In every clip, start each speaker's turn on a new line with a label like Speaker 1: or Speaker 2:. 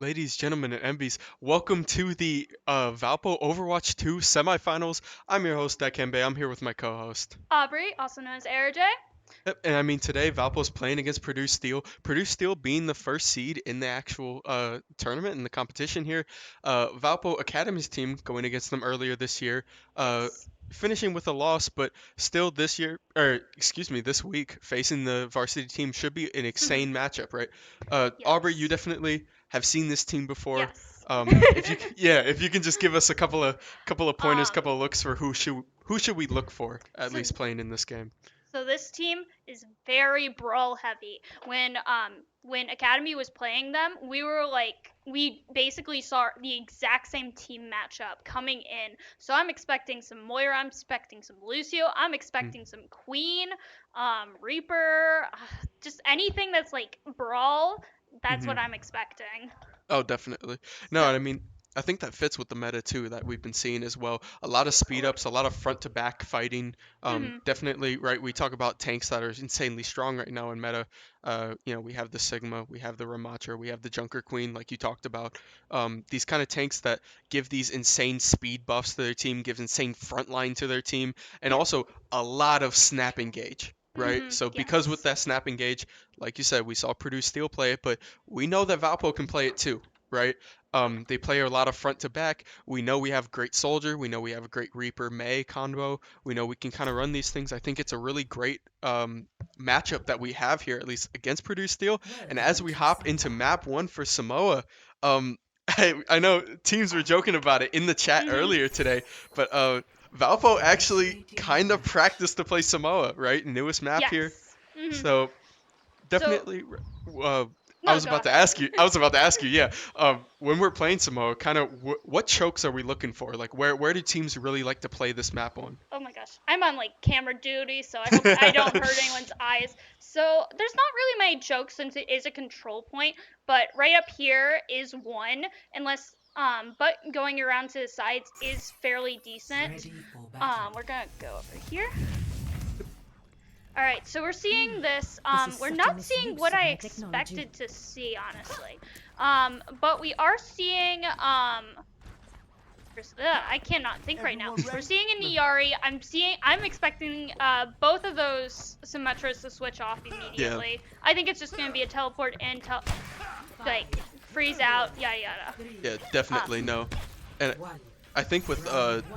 Speaker 1: Ladies, gentlemen, and MBs, welcome to the Valpo Overwatch 2 semifinals. I'm your host, Dekembe. I'm here with my co-host.
Speaker 2: Aubrey, also known as ARJ.
Speaker 1: Yep, and I mean, today Valpo's playing against Purdue Steel. Purdue Steel being the first seed in the actual tournament in the competition here. Valpo Academy's team going against them earlier this year, uh,
Speaker 2: Yes.
Speaker 1: finishing with a loss, but still this year, or excuse me, this week facing the varsity team should be an
Speaker 2: Mhm.
Speaker 1: insane matchup, right? Aubrey, you
Speaker 2: Yes.
Speaker 1: definitely have seen this team before.
Speaker 2: Yes.
Speaker 1: If you can just give us a couple of pointers,
Speaker 2: um,
Speaker 1: couple of looks for who should we look for at
Speaker 2: so
Speaker 1: least playing in this game?
Speaker 2: so this team is very brawl heavy. When Academy was playing them, we basically saw the exact same team matchup coming in. So I'm expecting some Moira, I'm expecting some Lucio, I'm expecting some Queen, Reaper, just anything that's like brawl. That's
Speaker 1: Mm-hmm.
Speaker 2: what I'm expecting.
Speaker 1: Oh, definitely. No, and I
Speaker 2: So,
Speaker 1: mean, I think that fits with the meta too that we've been seeing as well. A lot of speed ups, a lot of front to back fighting.
Speaker 2: mhm.
Speaker 1: Definitely, right? We talk about tanks that are insanely strong right now in meta. We have the Sigma, we have the Ramatra, we have the Junker Queen, like you talked about. These kind of tanks that give these insane speed buffs to their team, give insane front line to their team, and
Speaker 2: Yep.
Speaker 1: also a lot of snap engage. Right, so because with
Speaker 2: Yes.
Speaker 1: that snap engage, like you said, we saw Purdue Steel play it, but we know that Valpo can play it too, right? They play a lot of front to back. We know we have great Soldier. We know we have a great Reaper May combo. We know we can kind of run these things. I think it's a really great matchup that we have here, at least against Purdue Steel. And as we hop into map one for Samoa, um, I know teams were joking about it in the chat
Speaker 2: Mhm.
Speaker 1: earlier today, but Valpo actually kind of practiced to play Samoa, right? Newest map here.
Speaker 2: Yes. Mhm.
Speaker 1: So
Speaker 2: So
Speaker 1: definitely. Uh, I
Speaker 2: no,
Speaker 1: was
Speaker 2: go
Speaker 1: about to
Speaker 2: ahead.
Speaker 1: ask you. I was about to ask you. Yeah. When we're playing Samoa, kind of what chokes are we looking for? Like, where do teams really like to play this map on?
Speaker 2: Oh my gosh, I'm on like camera duty, so I hope I don't hurt anyone's eyes. So there's not really many jokes since it is a control point, but right up here is one, unless but going around to the sides is fairly decent. We're gonna go over here. All right, so we're seeing this. We're not seeing what I expected to see, honestly. But we are seeing. I cannot think right now. We're seeing an Iari. I'm expecting both of those Symmetras to switch off
Speaker 1: Yeah.
Speaker 2: immediately. I think it's just gonna be a teleport and like freeze out, yada yada.
Speaker 1: Yeah.
Speaker 2: Um,
Speaker 1: Definitely no. And I think with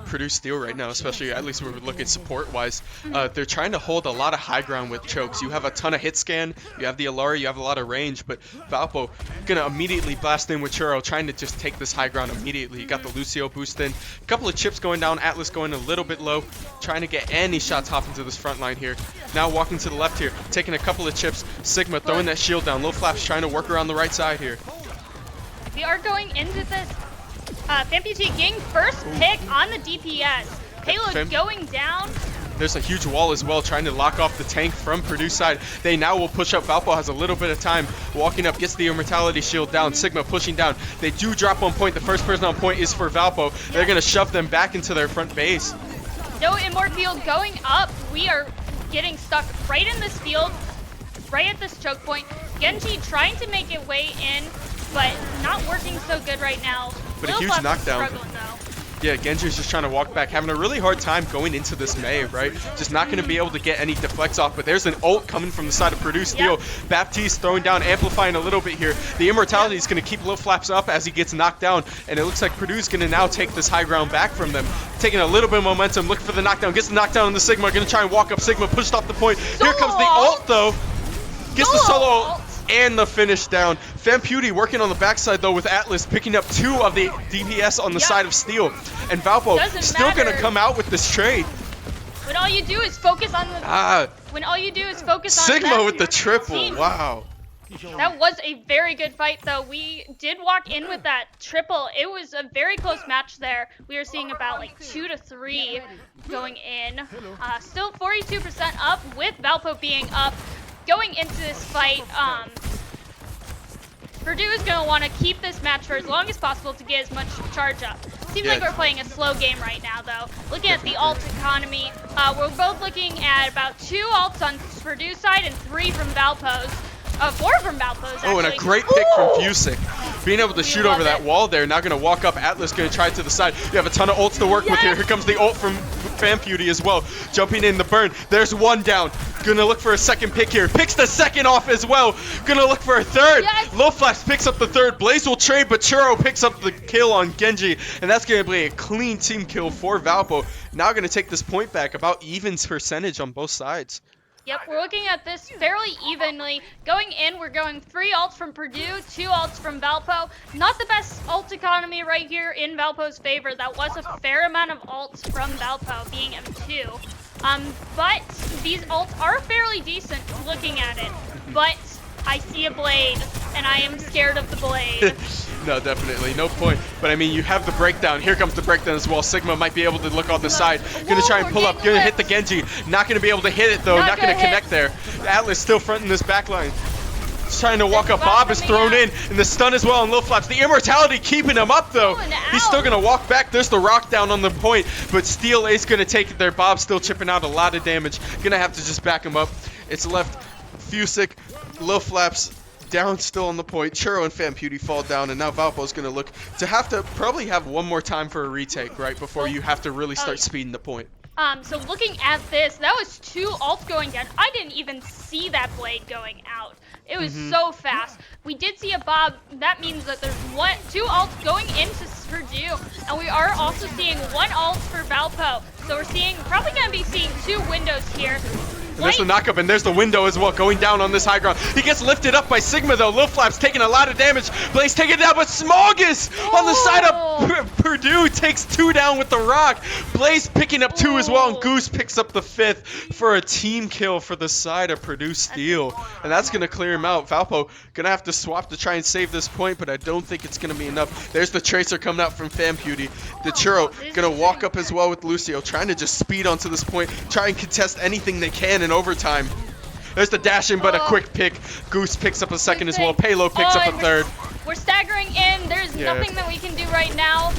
Speaker 1: Purdue Steel right now, especially at least when we're looking support wise,
Speaker 2: mhm.
Speaker 1: they're trying to hold a lot of high ground with chokes. You have a ton of hit scan, you have the Alara, you have a lot of range, but Valpo gonna immediately blast in with Churro, trying to just take this high ground immediately. You got the Lucio boost in, a couple of chips going down, Atlas going a little bit low, trying to get any shots hopping to this front line here. Now walking to the left here, taking a couple of chips. Sigma throwing that shield down. Low Flaps trying to work around the right side here.
Speaker 2: We are going into this. FanPT getting first pick on the DPS. Payload going down.
Speaker 1: There's a huge wall as well, trying to lock off the tank from Purdue side. They now will push up. Valpo has a little bit of time. Walking up, gets the Immortality Shield down. Sigma pushing down. They do drop on point. The first person on point is for Valpo. They're going to shove them back into their front base.
Speaker 2: No Immort field going up. We are getting stuck right in this field, right at this choke point. Genji trying to make it way in, but not working so good right now.
Speaker 1: But a
Speaker 2: Lil
Speaker 1: huge
Speaker 2: Fluff is
Speaker 1: knockdown.
Speaker 2: struggling though.
Speaker 1: Yeah, Genji's just trying to walk back, having a really hard time going into this May, right? Just not going to be able to get any deflects off, but there's an ult coming from the side of Purdue Steel.
Speaker 2: Yep.
Speaker 1: Baptiste throwing down, amplifying a little bit here. The Immortality is going to keep Lil Flaps up as he gets knocked down, and it looks like Purdue's going to now take this high ground back from them. Taking a little bit of momentum, looking for the knockdown, gets the knockdown on the Sigma, going to try and walk up Sigma, pushed off the point. Here comes the ult though. Gets the solo ult and the finish down. FanPewDie working on the backside though with Atlas, picking up 2 of the DPS on the side of Steel. And Valpo still going to come out with this trade.
Speaker 2: When all you do is focus on the. When all you do is focus on
Speaker 1: Sigma with the triple.
Speaker 2: team.
Speaker 1: Wow.
Speaker 2: That was a very good fight, though. We did walk in with that triple. It was a very close match there. We were seeing about like 2 to 3 going in. Still 42% up with Valpo being up. Going into this fight, Purdue is going to want to keep this match for as long as possible to get as much charge up. Seems like we're playing a slow game right now, though. Looking at the ult economy, we're both looking at about 2 ults on Purdue side and 3 from Valpo's. 4 from Valpo's actually.
Speaker 1: Oh, and a great pick from Fusick. Being able to shoot over that wall there. Now going to walk up. Atlas going to try it to the side. You have a ton of ults to work with here. Here comes the ult from FanFuty as well. Jumping in the burn. There's one down. Gonna look for a second pick here. Picks the second off as well. Gonna look for a third.
Speaker 2: Yes.
Speaker 1: Low Flash picks up the third. Blaze will trade, but Churro picks up the kill on Genji. And that's gonna be a clean team kill for Valpo. Now gonna take this point back. About evens percentage on both sides.
Speaker 2: Yep, we're looking at this fairly evenly. Going in, we're going 3 ults from Purdue, 2 ults from Valpo. Not the best ult economy right here in Valpo's favor. That was a fair amount of ults from Valpo, being M2. But these ults are fairly decent looking at it. But I see a blade, and I am scared of the blade.
Speaker 1: No, definitely. No point. But, I mean, you have the breakdown. Here comes the breakdown as well. Sigma might be able to look on the side. Going to try and pull up. Going to hit the Genji. Not going to be able to hit it, though. Not going to connect there. Atlas still fronting this back line. He's trying to walk up. Bob is thrown in. And the stun as well on Lil Flaps. The immortality keeping him up, though. He's still going to walk back. There's the rock down on the point. But Steel is going to take it there. Bob still chipping out a lot of damage. Going to have to just back him up. It's left Fusick, Lil Flaps, down still on the point. Churro and FanFuty fall down, and now Valpo's going to look to have to probably have one more time for a retake, right, before you have to really start speeding the point.
Speaker 2: So looking at this, that was 2 ults going down. I didn't even see that blade going out. It was so fast. We did see a Bob. That means that there's 2 ults going into Purdue, and we are also seeing 1 ult for Valpo. So we're seeing, probably going to be seeing 2 windows here.
Speaker 1: And there's the knockup, and there's the window as well, going down on this high ground. He gets lifted up by Sigma, though. Lil Flaps taking a lot of damage. Blaze taking it down, but Smogus on the side of Purdue takes 2 down with the rock. Blaze picking up 2 as well, and Goose picks up the 5th for a team kill for the side of Purdue Steel. And that's going to clear him out. Valpo going to have to swap to try and save this point, but I don't think it's going to be enough. There's the Tracer coming out from FanFuty. The Churro going to walk up as well with Lucio, trying to just speed onto this point, try and contest anything they can in overtime. There's the dash in, but a quick pick. Goose picks up a second as well. Payload picks up a third.
Speaker 2: We're staggering in. There's nothing that we can do right now.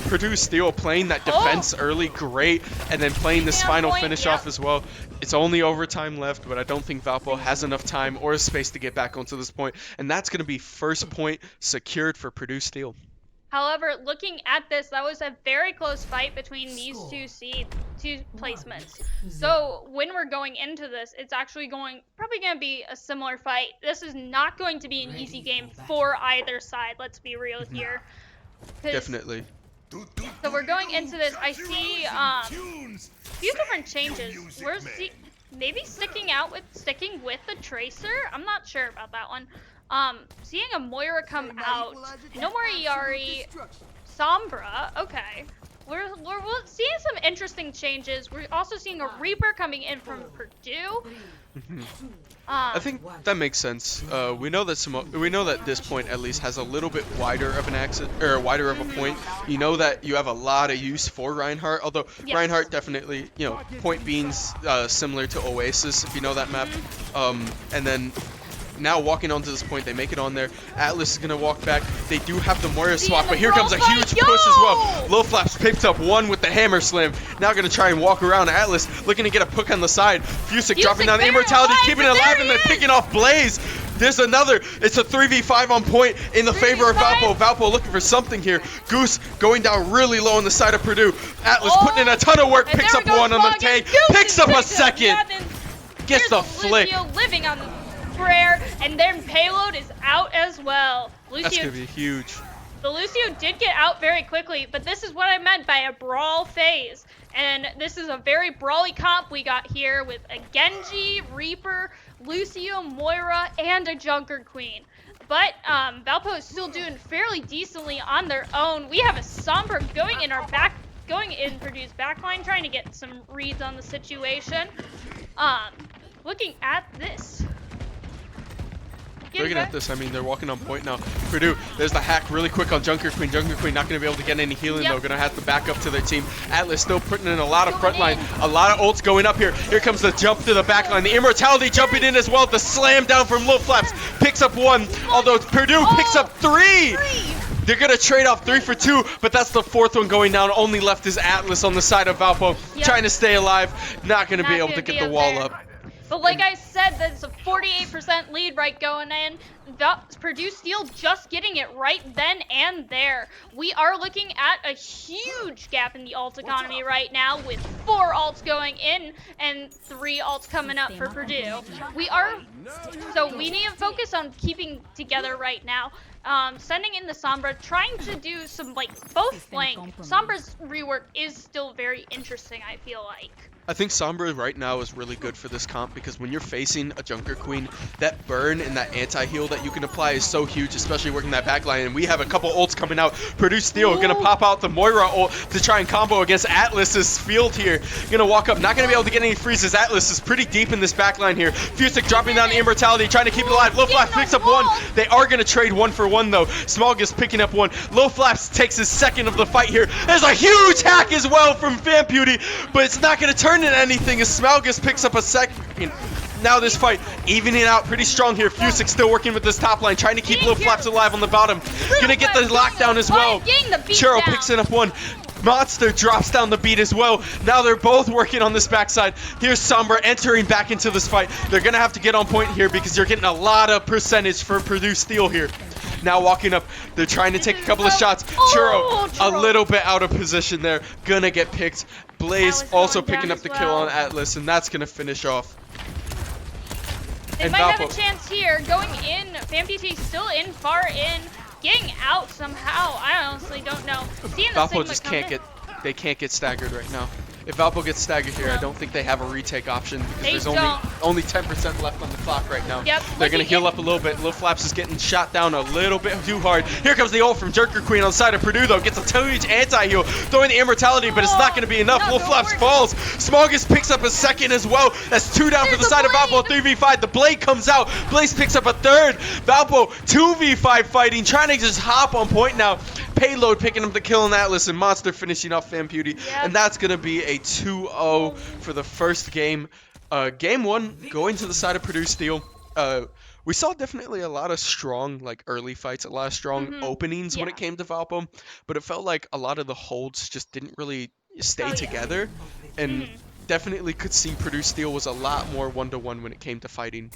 Speaker 1: Purdue Steel playing that defense early, great, and then playing this final finish off as well. It's only overtime left, but I don't think Valpo has enough time or space to get back onto this point, and that's going to be first point secured for Purdue Steel.
Speaker 2: However, looking at this, that was a very close fight between these 2 placements. So when we're going into this, it's actually probably going to be a similar fight. This is not going to be an easy game for either side. Let's be real here.
Speaker 1: Definitely.
Speaker 2: So we're going into this. I see a few different changes. We're maybe sticking with the Tracer. I'm not sure about that one. Seeing a Moira come out, no more Iari, Sombra, okay. We're seeing some interesting changes. We're also seeing a Reaper coming in from Purdue.
Speaker 1: I think that makes sense. We know that this point at least has a little bit wider of an exit, or wider of a point. You know that you have a lot of use for Reinhardt, although Reinhardt definitely, point being similar to Oasis, if you know that map. And then now walking onto this point, they make it on there. Atlas is going to walk back. They do have the Moira swap, but here comes a huge push as well. Lil Flaps picked up 1 with the hammer slam. Now going to try and walk around. Atlas looking to get a puck on the side. Fusick dropping down the immortality, keeping it alive, and then picking off Blaze. There's another. It's a 3v5 on point in the favor of Valpo. Valpo looking for something here. Goose going down really low on the side of Purdue. Atlas putting in a ton of work, picks up 1 on the tank, picks up a second. Gets the flick.
Speaker 2: Living on the prayer, and then payload is out as well. Lucio,
Speaker 1: that's gonna be huge.
Speaker 2: The Lucio did get out very quickly, but this is what I meant by a brawl phase. And this is a very brawly comp we got here with a Genji, Reaper, Lucio, Moira, and a Junker Queen. But Valpo is still doing fairly decently on their own. We have a Sombra going in Purdue's backline, trying to get some reads on the situation. Looking at this.
Speaker 1: Looking at this, I mean, they're walking on point now. Purdue, there's the hack really quick on Junker Queen. Junker Queen not going to be able to get any healing, though. Going to have to back up to their team. Atlas still putting in a lot of front line. A lot of ults going up here. Here comes the jump to the back line. The immortality jumping in as well. The slam down from Lil Flaps. Picks up 1, although Purdue picks up 3. They're going to trade off 3 for 2, but that's the 4th one going down. Only left is Atlas on the side of Valpo, trying to stay alive. Not going to be able to get the wall up.
Speaker 2: But like
Speaker 1: And
Speaker 2: I said, that's a 48% lead right going in. Purdue Steel just getting it right then and there. We are looking at a huge gap in the alt economy right now with 4 alts going in and 3 alts coming up for Purdue. We need to focus on keeping together right now. Sending in the Sombra, trying to do some like both flank. Sombra's rework is still very interesting, I feel like.
Speaker 1: I think Sombra right now is really good for this comp because when you're facing a Junker Queen, that burn and that anti-heal that you can apply is so huge, especially working that backline. And we have a couple ults coming out. Purdue Steel going to pop out the Moira ult to try and combo against Atlas's field here. Going to walk up, not going to be able to get any freezes. Atlas is pretty deep in this backline here. Fusic dropping down the Immortality, trying to keep it alive. Low Flaps picks up one. They are going to trade 1 for 1 though. Smalgus picking up 1. Low Flaps takes his second of the fight here. There's a huge hack as well from Fan Beauty, but it's not going to turn into anything as Smalgus picks up a second. Now this fight evening out pretty strong here. Fusic still working with this top line, trying to keep Low Flaps alive on the bottom. Gonna get the lockdown as well. Churro picks it up 1. Monster drops down the beat as well. Now they're both working on this backside. Here's Sombra entering back into this fight. They're gonna have to get on point here because you're getting a lot of percentage for Purdue Steel here. Now walking up, they're trying to take a couple of shots. Churro, a little bit out of position there. Gonna get picked. Blaze also picking up the kill on Atlas, and that's gonna finish off.
Speaker 2: They might have a chance here. Going in, FamPT still in, far in, getting out somehow. I honestly don't know.
Speaker 1: Valpo just they can't get staggered right now. If Valpo gets staggered here, I don't think they have a retake option because there's only 10% left on the clock right now.
Speaker 2: Yep.
Speaker 1: They're going to heal up a little bit. Lil Flaps is getting shot down a little bit too hard. Here comes the ult from Junker Queen on the side of Purdue, though. Gets a huge anti-heal, throwing the Immortality, but it's not going to be enough. Lil Flaps falls. Smalgus picks up a second as well. That's 2 down for the side of Valpo. 3v5. The Blade comes out. Blaze picks up a third. Valpo 2v5 fighting, trying to just hop on point now. Payload picking up the kill on Atlas, and Monster finishing off Fan Beauty. Yep. And that's going to be a 2-0 for the first game. Game 1 going to the side of Purdue Steel. We saw definitely a lot of strong like early fights, a lot of strong openings when it came to Valpo, but it felt like a lot of the holds just didn't really stay together, and definitely could see Purdue Steel was a lot more one-to-one when it came to fighting.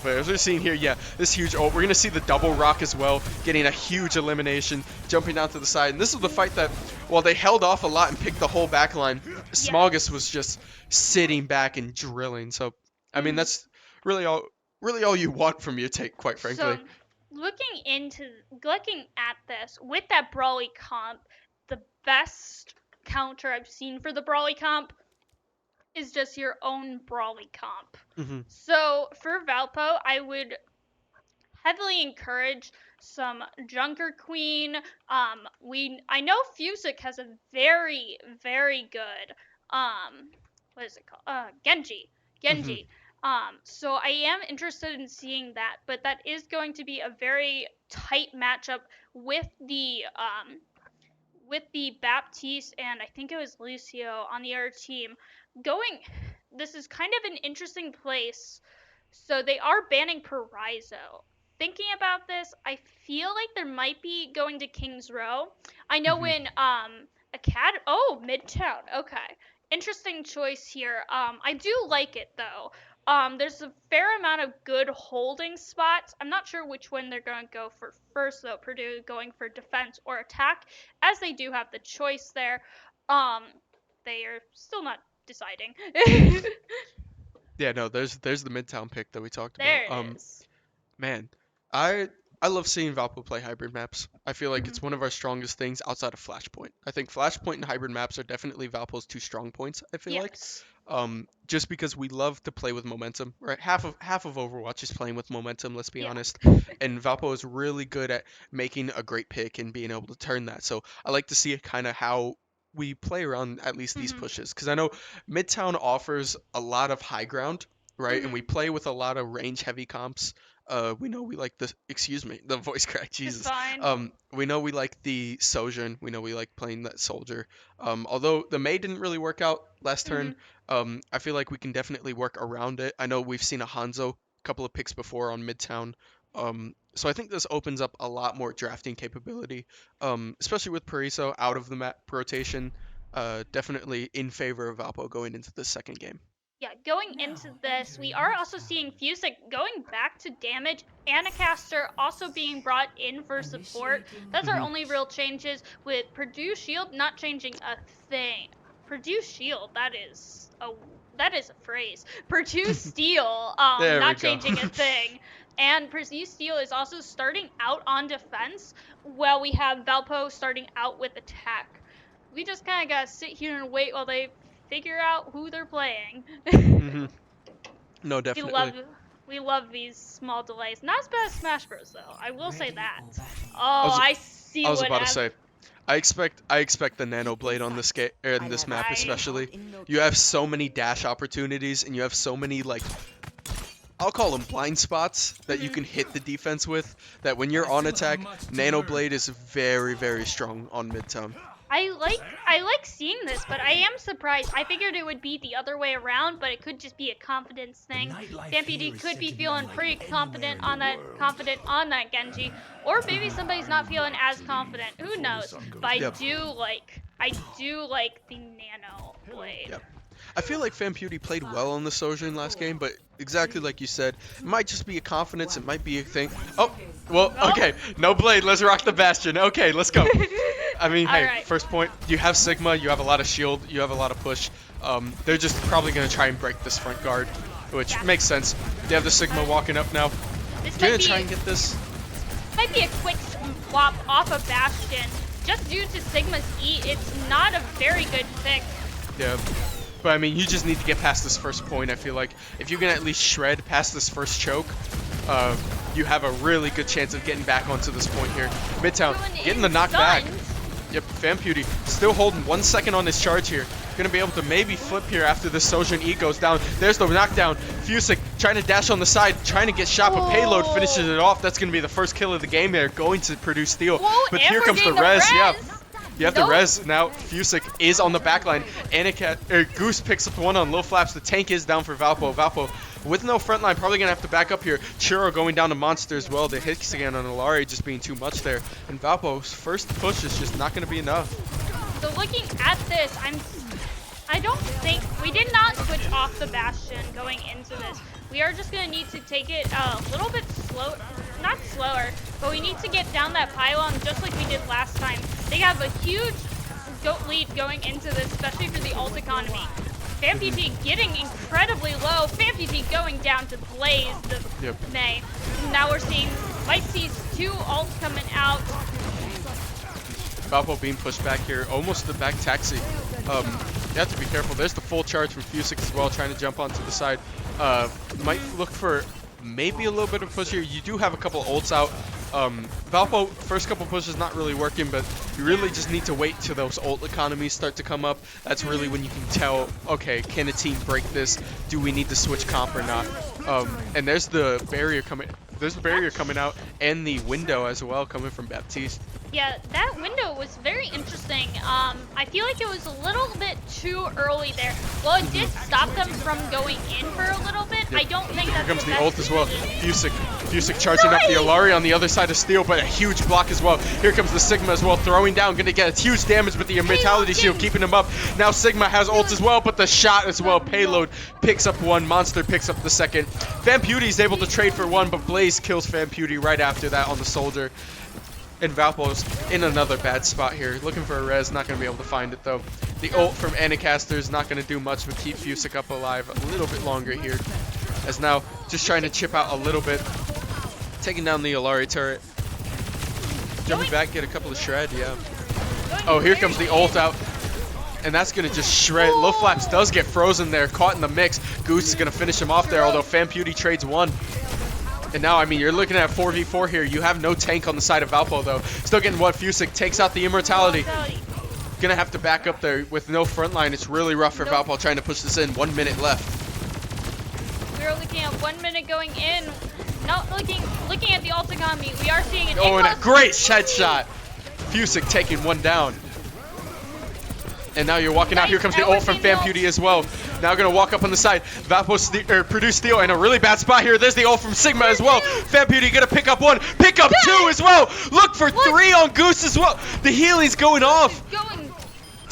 Speaker 1: But as we're seeing here, yeah, this huge ult. We're going to see the double rock as well, getting a huge elimination, jumping down to the side. And this was the fight that, while they held off a lot and picked the whole back line, Smalgus was just sitting back and drilling. So, I mean, that's really all you want from your take, quite frankly.
Speaker 2: So, looking at this, with that Brawly comp, the best counter I've seen for the Brawly comp is just your own Brawly comp. So for Valpo, I would heavily encourage some Junker Queen. I know Fusic has a very, very good what is it called? Genji. So I am interested in seeing that, but that is going to be a very tight matchup with the Baptiste and I think it was Lucio on the other team. This is kind of an interesting place. So they are banning Parizo. Thinking about this, I feel like there might be going to Kings Row. I know when Midtown. Okay. Interesting choice here. I do like it though. There's a fair amount of good holding spots. I'm not sure which one they're going to go for first though. Purdue going for defense or attack, as they do have the choice there. They are still not deciding.
Speaker 1: Yeah, no, there's the Midtown pick that we talked about.
Speaker 2: There it is.
Speaker 1: Man, I love seeing Valpo play hybrid maps. I feel like it's one of our strongest things outside of Flashpoint. I think Flashpoint and hybrid maps are definitely Valpo's 2 strong points, I feel like. Just because we love to play with momentum, right? Half of Overwatch is playing with momentum, let's be honest. And Valpo is really good at making a great pick and being able to turn that. So I like to see kind of how we play around at least these pushes, because I know Midtown offers a lot of high ground, right? And we play with a lot of range heavy comps. We know we like the voice crack, Jesus. We know we like the Sojourn. We know we like playing that Soldier. Although the Mei didn't really work out last turn, I feel like we can definitely work around it. I know we've seen a Hanzo couple of picks before on Midtown. So I think this opens up a lot more drafting capability, especially with Parizo out of the map rotation. Definitely in favor of Valpo going into the second game.
Speaker 2: Yeah, going into this, we are also seeing Fusic going back to damage. Anacaster also being brought in for support. That's our only real changes, with Purdue Shield not changing a thing. Purdue Shield, that is a phrase. Purdue Steel,
Speaker 1: There we
Speaker 2: not
Speaker 1: go.
Speaker 2: changing a thing. And Purdue Steel is also starting out on defense, while we have Valpo starting out with attack. We just kind of gotta sit here and wait while they figure out who they're playing.
Speaker 1: hmm No,
Speaker 2: we
Speaker 1: definitely.
Speaker 2: love we love these small delays. Not as bad as Smash Bros though. I will say that.
Speaker 1: I
Speaker 2: Oh,
Speaker 1: was
Speaker 2: I see
Speaker 1: I was
Speaker 2: what
Speaker 1: about to say. I expect the Nano Blade on this in this map especially. You have so many dash opportunities and you have so many like I'll call them blind spots that you can hit the defense with. That when you're on attack, Nano Blade is very very strong on midtown.
Speaker 2: I like seeing this, but I am surprised. I figured it would be the other way around, but it could just be a confidence thing. FanPD could be feeling pretty confident on that Genji, or maybe somebody's not feeling as confident. Who knows? But I do like the Nano Blade.
Speaker 1: Yep. I feel like FanPewDie played well on the Sojin last game, but exactly like you said, it might just be a confidence, it might be a thing. Oh, well, okay, no Blade, let's rock the Bastion. Okay, let's go. I mean, hey,
Speaker 2: Alright.
Speaker 1: first point, you have Sigma, you have a lot of shield, you have a lot of push. They're just probably going to try and break this front guard, which makes sense. They have the Sigma walking up now.
Speaker 2: This
Speaker 1: Gonna
Speaker 2: might be
Speaker 1: try and get this.
Speaker 2: might be a quick swap off of Bastion. Just due to Sigma's E, it's not a very good pick.
Speaker 1: Yeah. But I mean, you just need to get past this first point, I feel like. If you can at least shred past this first choke, you have a really good chance of getting back onto this point here. Midtown, getting the knockback. Yep, FanPewDie still holding 1 second on this charge here. Gonna be able to maybe flip here after this Sojin E goes down. There's the knockdown. Fusic trying to dash on the side, trying to get shot, but Payload finishes it off. That's gonna be the first kill of the game there, going to produce steal.
Speaker 2: Whoa,
Speaker 1: But
Speaker 2: and
Speaker 1: here
Speaker 2: we're
Speaker 1: comes the
Speaker 2: getting
Speaker 1: res, yeah. You have the
Speaker 2: Nope.
Speaker 1: res now. Fusic is on the back line. Goose picks up one on low flaps. The tank is down for Valpo. Valpo with no front line, probably going to have to back up here. Churro going down to Monster as well. The hits again on Alari just being too much there. And Valpo's first push is just not going to be enough.
Speaker 2: So looking at this, I don't think we did not switch off the Bastion going into this. We are just gonna need to take it a little bit not slower, but we need to get down that pylon just like we did last time. They have a huge lead going into this, especially for the ult economy. FanPT getting incredibly low. FanPT going down to Blaze the May. Now we're seeing might see 2 ults coming out.
Speaker 1: Valpo being pushed back here, almost the back taxi. You have to be careful. There's the full charge from Fusic as well, trying to jump onto the side. Might look for maybe a little bit of push here. You do have a couple ults out. Valpo, first couple pushes not really working, but you really just need to wait till those ult economies start to come up. That's really when you can tell, okay, can a team break this? Do we need to switch comp or not? And there's the barrier coming. There's the barrier coming out, and the window as well coming from Baptiste.
Speaker 2: Yeah, that window was very interesting. I feel like it was a little bit too early there. Well, it did stop them from going in for a little bit.
Speaker 1: Yep.
Speaker 2: I don't think that's
Speaker 1: Here comes
Speaker 2: the
Speaker 1: the
Speaker 2: best
Speaker 1: ult as well.
Speaker 2: decision.
Speaker 1: Fusic charging up the Alari on the other side of Steel, but a huge block as well. Here comes the Sigma as well, throwing down, gonna get huge damage with the Mentality Shield, keeping him up. Now Sigma has ult as well, but the shot as well. Payload picks up one, Monster picks up the second. FanPewDie is able to trade for one, but Blaze kills FanPewDie right after that on the Soldier. And Valpo's in another bad spot here. Looking for a res, not going to be able to find it though. The ult from Anacaster is not going to do much but keep Fusic up alive a little bit longer here. As now, just trying to chip out a little bit. Taking down the Alari turret. Jumping back, get a couple of shred, yeah. Oh, here comes the ult out. And that's going to just shred. Low Flaps does get frozen there, caught in the mix. Goose is going to finish him off there, although FanPewDie trades one. And now, I mean, you're looking at 4v4 here. You have no tank on the side of Valpo, though. Still getting one. Fusic takes out the Immortality. Gonna have to back up there with no front line. It's really rough for Valpo trying to push this in. 1 minute left.
Speaker 2: We're looking at 1 minute going in. Not looking at the ult economy. We are seeing an
Speaker 1: Oh, and a great headshot. Fusic taking one down. And now you're walking out. Here comes the ult from FanPewDie as well. Now gonna walk up on the side. Valpo Purdue Steel in a really bad spot here. There's the ult from Sigma as well. FanPewDie gonna pick up one, pick up two as well. Look for 3 on Goose as well. The healing's going off.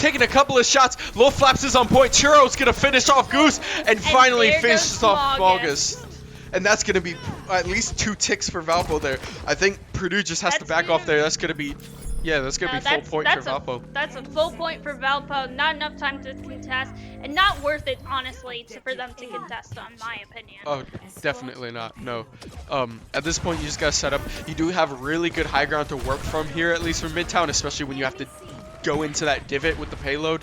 Speaker 1: taking a couple of shots. Lil Flaps is on point. Churro's going to finish off Goose and finally finishes off Smogus. And that's going to be at least 2 ticks for Valpo there. I think Purdue just has to back off there. That's going to be, that's going to be full point for Valpo.
Speaker 2: That's a full point for Valpo. Not enough time to contest, and not worth it, honestly, for them to contest, in my opinion.
Speaker 1: Oh, definitely not. No. At this point, you just got to set up. You do have really good high ground to work from here, at least from Midtown, especially when you have to go into that divot with the payload.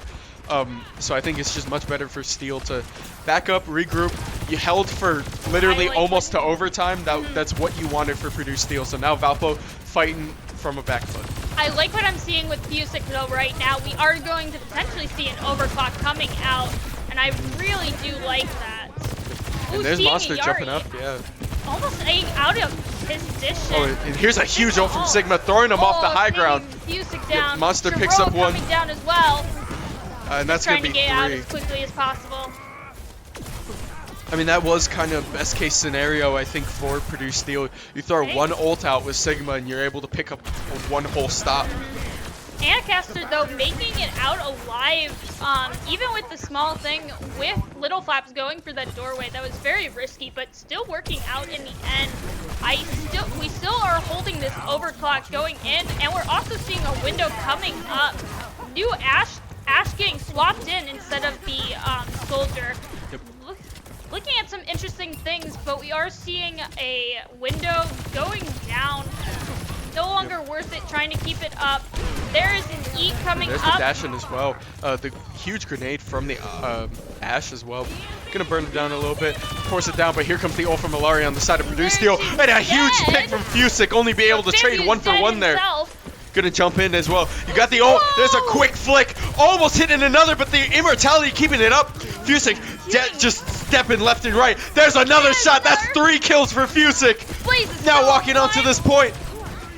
Speaker 1: So I think it's just much better for Steel to back up, regroup. You held for literally almost to overtime. That's what you wanted for Purdue Steel. So now Valpo fighting from a back foot.
Speaker 2: I like what I'm seeing with Fusic though right now. We are going to potentially see an overclock coming out, and I really do like that.
Speaker 1: And there's Monster jumping up,
Speaker 2: Almost out of position.
Speaker 1: Oh, and here's a huge ult from Sigma, throwing him off the high ground.
Speaker 2: Fusic down.
Speaker 1: Monster picks up one.
Speaker 2: Coming down as well.
Speaker 1: And that's going to be 3.
Speaker 2: Trying to get out as quickly as possible.
Speaker 1: I mean, that was kind of best case scenario, I think, for Purdue Steel. You throw one ult out with Sigma and you're able to pick up one whole stop.
Speaker 2: Anacaster, though, making it out alive, even with the small thing, with Little Flaps going for that doorway, that was very risky, but still working out in the end. We still are holding this overclock going in, and we're also seeing a window coming up. New Ash getting swapped in instead of the Soldier.
Speaker 1: Yep.
Speaker 2: Looking at some interesting things, but we are seeing a window going down. No longer worth it trying to keep it up. There is an E coming up.
Speaker 1: There's the dash in as well. The huge grenade from the Ash as well. Gonna burn it down a little bit, force it down, but here comes the ult from Malari on the side of Purdue Steel. And a huge pick from Fusic, only be able to trade 1 for 1 there. Gonna jump in as well. You got the ult. There's a quick flick. Almost hitting another, but the immortality keeping it up. Fusic just stepping left and right. There's another shot. That's 3 kills for Fusic. Now walking onto this point.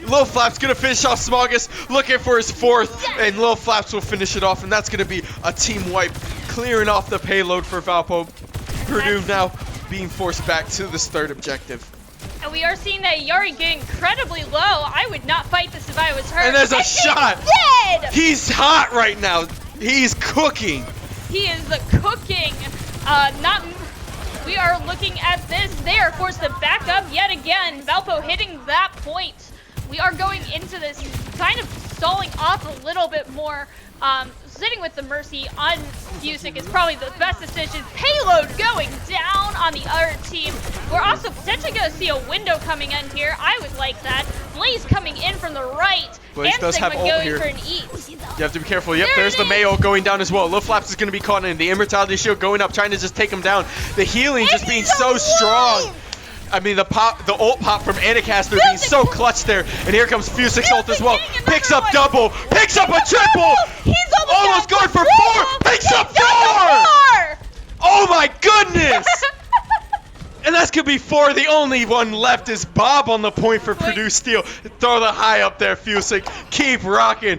Speaker 1: Lil Flaps gonna finish off Smogus, looking for his 4th, and Lil Flaps will finish it off, and that's gonna be a team wipe, clearing off the payload for Valpo. Purdue now being forced back to this 3rd objective.
Speaker 2: And we are seeing that Yari get incredibly low. I would not fight this if I was her.
Speaker 1: And there's a shot.
Speaker 2: He's dead.
Speaker 1: He's hot right now. He's cooking.
Speaker 2: He is cooking. We are looking at this. They are forced to back up yet again. Valpo hitting that point. We are going into this kind of stalling off a little bit more. Sitting with the Mercy on Fusic is probably the best decision. Payload going down on the other team. We're also potentially going to see a window coming in here. I would like that. Blaze coming in from the right.
Speaker 1: Blaze
Speaker 2: and
Speaker 1: does
Speaker 2: Sigma
Speaker 1: have ult
Speaker 2: going
Speaker 1: here.
Speaker 2: for an eat.
Speaker 1: You have to be careful. Yep, there's the Mayo going down as well. Lil Flaps is going to be caught in. The Immortality Shield going up, trying to just take him down. The healing just being so strong. I mean, the ult pop from Anacaster being so clutch there. And here comes Fusic's ult as well. Picks up double, picks up a triple.
Speaker 2: He's
Speaker 1: almost going for 4. Picks up 4. Oh my goodness. And that's going to be 4. The only one left is Bob on the point for Purdue Steel. Throw the high up there, Fusic. Keep rocking.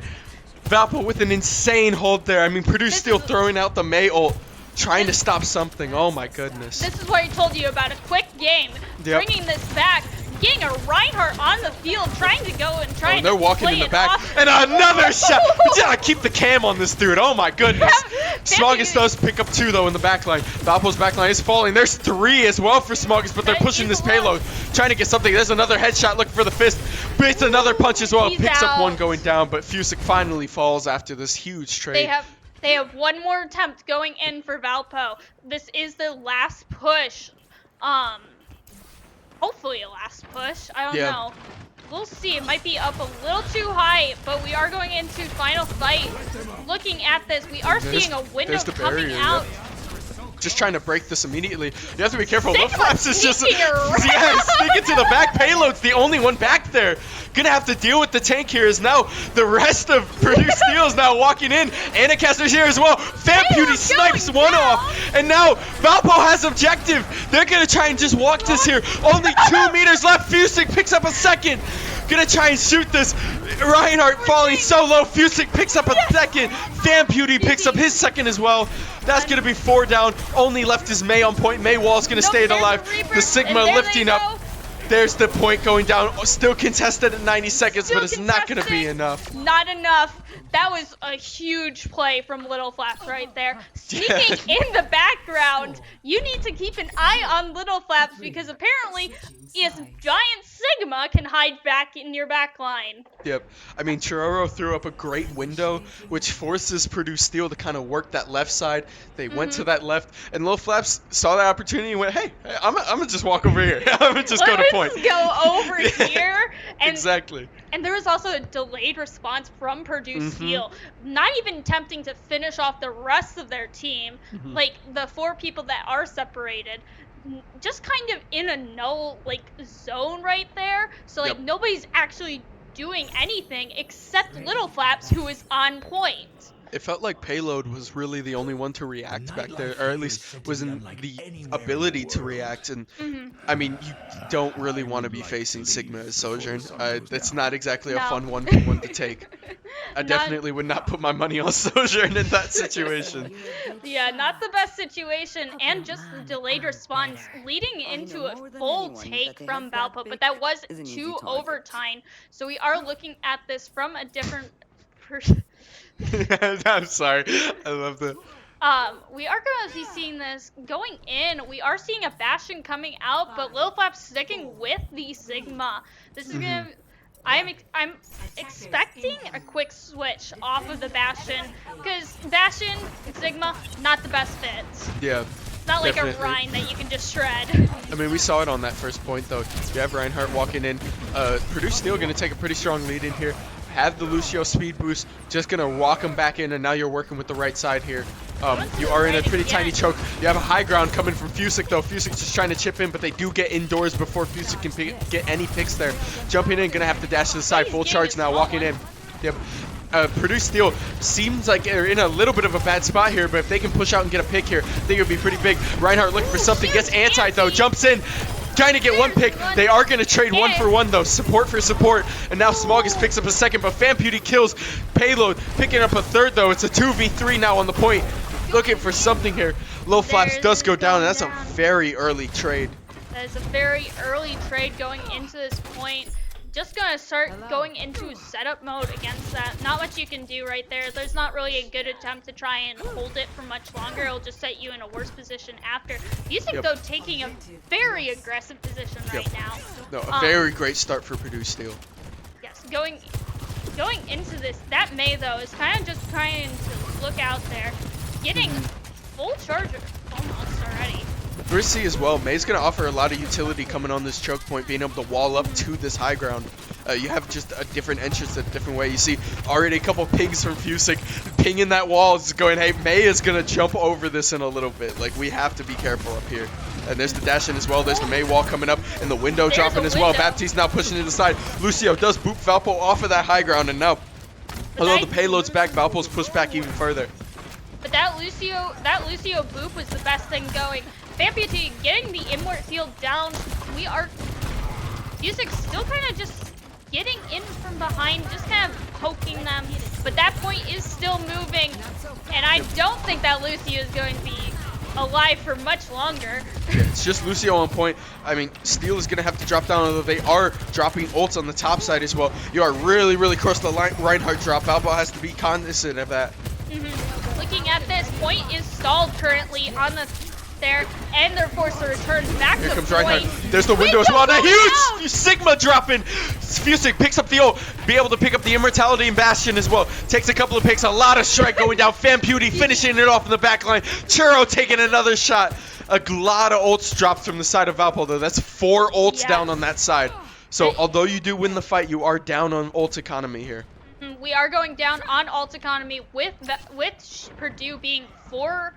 Speaker 1: Valpo with an insane hold there. I mean, Purdue Steel throwing out the May ult. Trying to stop something. Oh my goodness.
Speaker 2: This is what I told you about, a quick game.
Speaker 1: Yep.
Speaker 2: Bringing this back. Getting a Reinhardt on the field. Trying to go and try to
Speaker 1: they're walking
Speaker 2: play
Speaker 1: in the
Speaker 2: it
Speaker 1: back.
Speaker 2: off.
Speaker 1: And another shot. We gotta keep the cam on this dude. Oh my goodness. Smogus does pick up 2 though in the backline. Valpo's backline is falling. There's 3 as well for Smogus, but they're pushing this payload. Trying to get something. There's another headshot looking for the fist. Beats another punch as well. Picks up 1 going down, but Fusic finally falls after this huge trade.
Speaker 2: They have 1 more attempt going in for Valpo. This is the last push. Hopefully a last push. I don't know. We'll see. It might be up a little too high, but we are going into final fight. Looking at this, we are seeing a window coming out.
Speaker 1: Just trying to break this immediately. You have to be careful. Lil
Speaker 2: Sigma
Speaker 1: Flaps is just
Speaker 2: sneaking around.
Speaker 1: sneaking to the back. Payload's the only one back there. Gonna have to deal with the tank here. Is now the rest of Purdue Steel is now walking in. Anacaster's here as well. Fan Beauty snipes 1 off, and now Valpo has objective. They're gonna try and just walk this here. Only 2 meters left. Fusic picks up a 2nd. Gonna try and shoot this. Reinhardt falling so low. Fusic picks up a 2nd. Fan Beauty picks up his 2nd as well. That's gonna be 4 down. Only left is May on point. May Wall's gonna stay alive. The Sigma lifting up. There's the point going down. Still contested at 90 seconds, but it's not gonna be enough.
Speaker 2: Not enough. That was a huge play from Little Flaps right there. Sneaking in the background. You need to keep an eye on Little Flaps because apparently is Giant Sigma can hide back in your back line.
Speaker 1: Yep. I mean, Chiroro threw up a great window, which forces Purdue Steel to kind of work that left side. They went to that left, and Little Flaps saw that opportunity and went, hey, I'm going to just walk over here. I'm going to just go to point.
Speaker 2: Let's go over here. And,
Speaker 1: exactly.
Speaker 2: And there was also a delayed response from Purdue Steel, not even attempting to finish off the rest of their team, like the 4 people that are separated. Just kind of in a no zone right there. So nobody's actually doing anything except Little Flaps, who is on point.
Speaker 1: It felt like Payload was really the only one to react back there, or at least was in the ability to react. And I mean, you don't really want to be facing Sigma as Sojourn. That's not exactly a fun 1v1 to take. I definitely would not put my money on Sojourn in that situation.
Speaker 2: Yeah, not the best situation, and just the delayed response leading into a full take from Valpo, but that was 2 overtime. So we are looking at this from a different
Speaker 1: I'm sorry. I love that.
Speaker 2: We are going to be seeing this going in. We are seeing a Bastion coming out, but Lil Flap sticking with the Sigma. This is going to... I'm expecting a quick switch off of the Bastion, because Bastion and Sigma, not the best fits.
Speaker 1: Yeah.
Speaker 2: It's not like a Rhine that you can just shred.
Speaker 1: I mean, we saw it on that first point, though. You have Reinhardt walking in. Purdue Steel going to take a pretty strong lead in here. Have the Lucio speed boost, just gonna walk him back in, and now you're working with the right side here. You are in a pretty tiny choke. You have a high ground coming from Fusick though. Fusick's just trying to chip in, but they do get indoors before Fusick can get any picks there. Jumping in, gonna have to dash to the side, full charge now, walking in. Yep. Purdue Steel seems like they're in a little bit of a bad spot here, but if they can push out and get a pick here, I think it would be pretty big. Reinhardt looking for something, gets anti though, jumps in. Trying to get one pick. They are going to trade 1 for 1 though. Support for support. And now Smogus picks up a second, but Fan Beauty kills Payload. Picking up a third though. It's a 2v3 now on the point. Looking for something here. Low Flaps does go down, and that's a very early trade.
Speaker 2: That is a very early trade going into this point. Just gonna start going into setup mode against that. Not much you can do right there. There's not really a good attempt to try and hold it for much longer. It'll just set you in a worse position after. Fusick though taking a very aggressive position right now.
Speaker 1: No, a very great start for Purdue Steel.
Speaker 2: Yes, going into this, that Mei though is kind of just trying to look out there, getting full charger almost already.
Speaker 1: Risky as well. May's going to offer a lot of utility coming on this choke point, being able to wall up to this high ground. You have just a different entrance, a different way. You see already a couple pings from Fusick pinging that wall, just going, hey, Mei is going to jump over this in a little bit. Like, we have to be careful up here. And there's the dash in as well. There's the Mei wall coming up, and the window dropping as well. Baptiste now pushing to the side. Lucio does boot Valpo off of that high ground, and now, although the payload's back, Valpo's pushed back even further.
Speaker 2: But that Lucio boop was the best thing going. Fampity getting the inward field down. Fusick still kind of just getting in from behind, just kind of poking them. But that point is still moving, and I don't think that Lucio is going to be alive for much longer.
Speaker 1: Yeah, it's just Lucio on point. I mean, Steel is going to have to drop down, although they are dropping ults on the top side as well. You are really, really close to the Reinhardt drop. Valpo has to be cognizant of that.
Speaker 2: Looking at this, point is stalled currently on the there, and they're forced to return back to
Speaker 1: comes
Speaker 2: point.
Speaker 1: Reinhardt. There's the window as well. A huge Sigma dropping. Fusick picks up the ult, be able to pick up the Immortality and Bastion as well. Takes a couple of picks, a lot of strike going down. Fan Beauty finishing it off in the back line. Churro taking another shot. A lot of ults dropped from the side of Valpo though. That's 4 ults down on that side. So although you do win the fight, you are down on ult economy here.
Speaker 2: We are going down on ult economy with Purdue being 4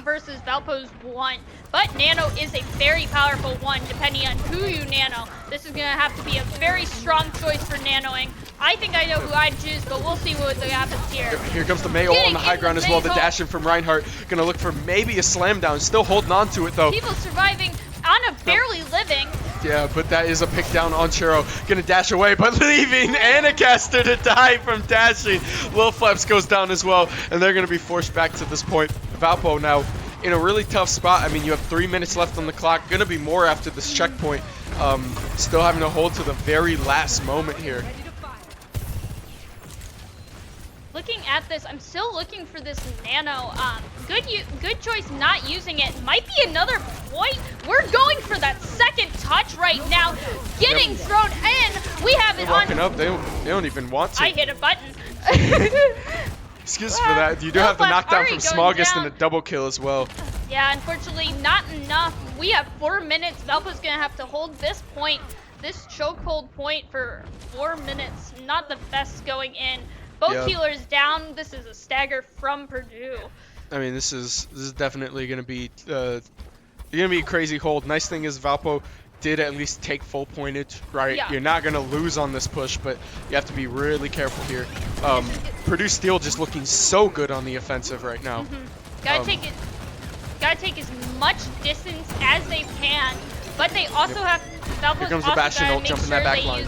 Speaker 2: versus Valpo's 1. But Nano is a very powerful 1 depending on who you nano. This is going to have to be a very strong choice for nanoing. I think I know who I'd choose, but we'll see what happens here.
Speaker 1: Here comes the Mei ult on the high ground as well. The dash in from Reinhardt. Going to look for maybe a slam down. Still holding on to it though.
Speaker 2: People surviving on a barely living.
Speaker 1: Yeah, but that is a pick down on Churro. Gonna dash away, but leaving Anacaster to die from dashing. Lil Flaps goes down as well, and they're gonna be forced back to this point. Valpo now in a really tough spot. I mean, you have 3 minutes left on the clock. Gonna be more after this checkpoint. Still having to hold to the very last moment here.
Speaker 2: at this. I'm still looking for this nano. Good choice not using it. Might be another point. We're going for that second touch right now. Getting thrown in. We have it on.
Speaker 1: Walking up. They don't even want to.
Speaker 2: I hit a button.
Speaker 1: Excuse for that. You do have the knockdown from Smogus and a double kill as well.
Speaker 2: Yeah, unfortunately not enough. We have 4 minutes. Valpo's gonna have to hold this point, this chokehold point for 4 minutes. Not the best going in. Both healers down. This is a stagger from Purdue.
Speaker 1: I mean, this is definitely gonna be a crazy hold. Nice thing is Valpo did at least take full pointage, right?
Speaker 2: Yeah.
Speaker 1: You're not gonna lose on this push, but you have to be really careful here. Purdue Steel just looking so good on the offensive right now.
Speaker 2: Gotta take as much distance as they can, but they also have. Valpo's
Speaker 1: Here comes the
Speaker 2: also
Speaker 1: Bastion
Speaker 2: gotta
Speaker 1: ult,
Speaker 2: make
Speaker 1: jumping
Speaker 2: sure
Speaker 1: that back
Speaker 2: they
Speaker 1: line.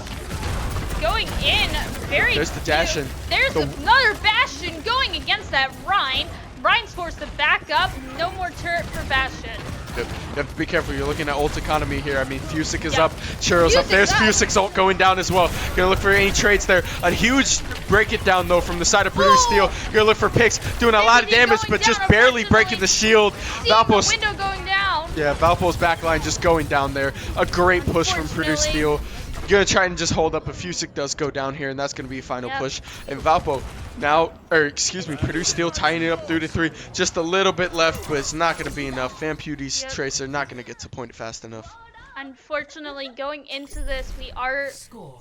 Speaker 2: Going in, very.
Speaker 1: There's the dash in.
Speaker 2: There's another Bastion going against that Rhine. Rhine's forced to back up. No more turret for Bastion.
Speaker 1: Yep. You have to be careful. You're looking at ult economy here. I mean, Fusic is up, Churro's up. There's Fusic's ult going down as well. Gonna look for any trades there. A huge break it down though from the side of Purdue Steel. Gonna look for picks, doing a lot of damage, but just barely breaking the shield. Valpo's
Speaker 2: window going down.
Speaker 1: Yeah, Valpo's backline just going down there. A great push from Purdue Steel. Gonna try and just hold up, but Fusic does go down here, and that's gonna be a final push. And Valpo now, Purdue Steel tying it up 3-3. Just a little bit left, but it's not gonna be enough. Vampewdy's Tracer not gonna get to point fast enough.
Speaker 2: Unfortunately, going into this, we are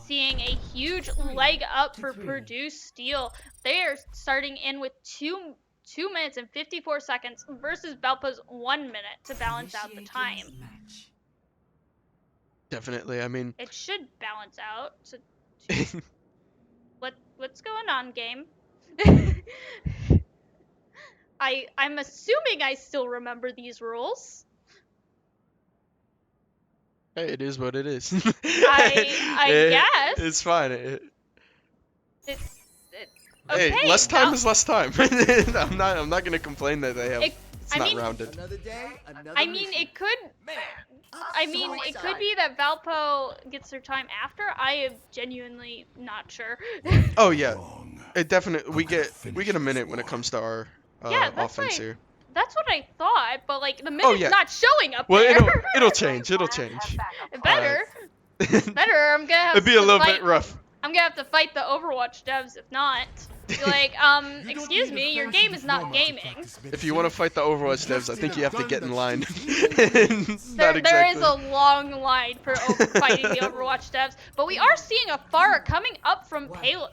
Speaker 2: seeing a huge leg up for Purdue Steel. They are starting in with 2 minutes and 54 seconds versus Valpo's 1 minute to balance out the time.
Speaker 1: Definitely, I mean...
Speaker 2: It should balance out. What's going on, game? I'm assuming I still remember these rules.
Speaker 1: Hey, it is what it is.
Speaker 2: I guess.
Speaker 1: It's fine.
Speaker 2: Okay,
Speaker 1: hey, less time is less time. I'm not gonna complain that they have. It's not rounded.
Speaker 2: I mean, it could. I mean, it could be that Valpo gets their time after. I am genuinely not sure.
Speaker 1: Oh yeah, it definitely. We get a minute when it comes to our offense here.
Speaker 2: That's what I thought, but like the minute's not showing up there.
Speaker 1: Well, it'll change. It'll change.
Speaker 2: Better. I'm gonna have.
Speaker 1: It'd be a little bit rough.
Speaker 2: I'm gonna have to fight the Overwatch devs if not. Be like, excuse me, your game is not gaming.
Speaker 1: If you want to fight the Overwatch devs, I think you have to get in line.
Speaker 2: There is a long line for fighting the Overwatch devs, but we are seeing a Pharah coming up from Payload.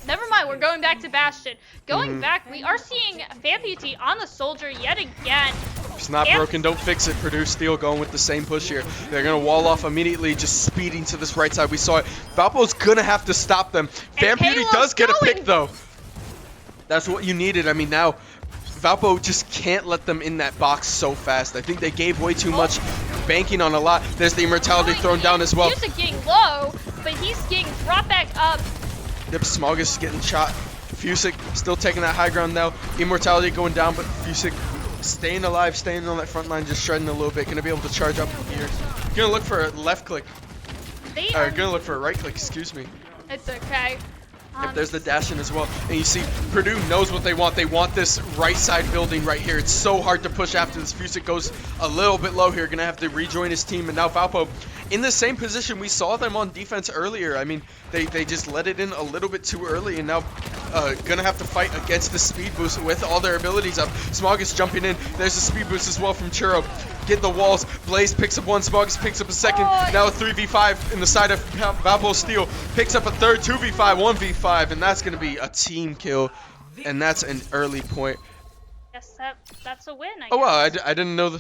Speaker 2: Never mind, we're going back to Bastion. Going back, we are seeing Vampewdy on the Soldier yet again.
Speaker 1: If it's not broken, don't fix it. Purdue Steel going with the same push here. They're going to wall off immediately, just speeding to this right side. We saw it. Valpo's going to have to stop them. Vampewdy does get a pick, though. That's what you needed. I mean, now Valpo just can't let them in that box so fast. I think they gave way too much, banking on a lot. There's the Immortality thrown down as well.
Speaker 2: He's getting low, but he's getting brought back up.
Speaker 1: Yep, Smogus is getting shot. Fusic still taking that high ground now. Immortality going down, but Fusic staying alive, staying on that front line, just shredding a little bit. Gonna be able to charge up here. Gonna look for a left click. Gonna look for a right click, excuse me.
Speaker 2: It's okay.
Speaker 1: Yep, there's the dash in as well. And you see, Purdue knows what they want. They want this right side building right here. It's so hard to push after this. Fusic goes a little bit low here. Gonna have to rejoin his team. And now Valpo in the same position. We saw them on defense earlier. I mean, they just let it in a little bit too early. And now gonna have to fight against the speed boost with all their abilities up. Smogus jumping in. There's a speed boost as well from Churro. Get the walls. Blaze picks up one. Smogus picks up a second. Now a 3v5 in the side of Valpo Steel. Picks up a third 2v5, 1v5, and that's going to be a team kill. And that's an early point.
Speaker 2: Yes, that's a win, I guess.
Speaker 1: Oh, well, I didn't know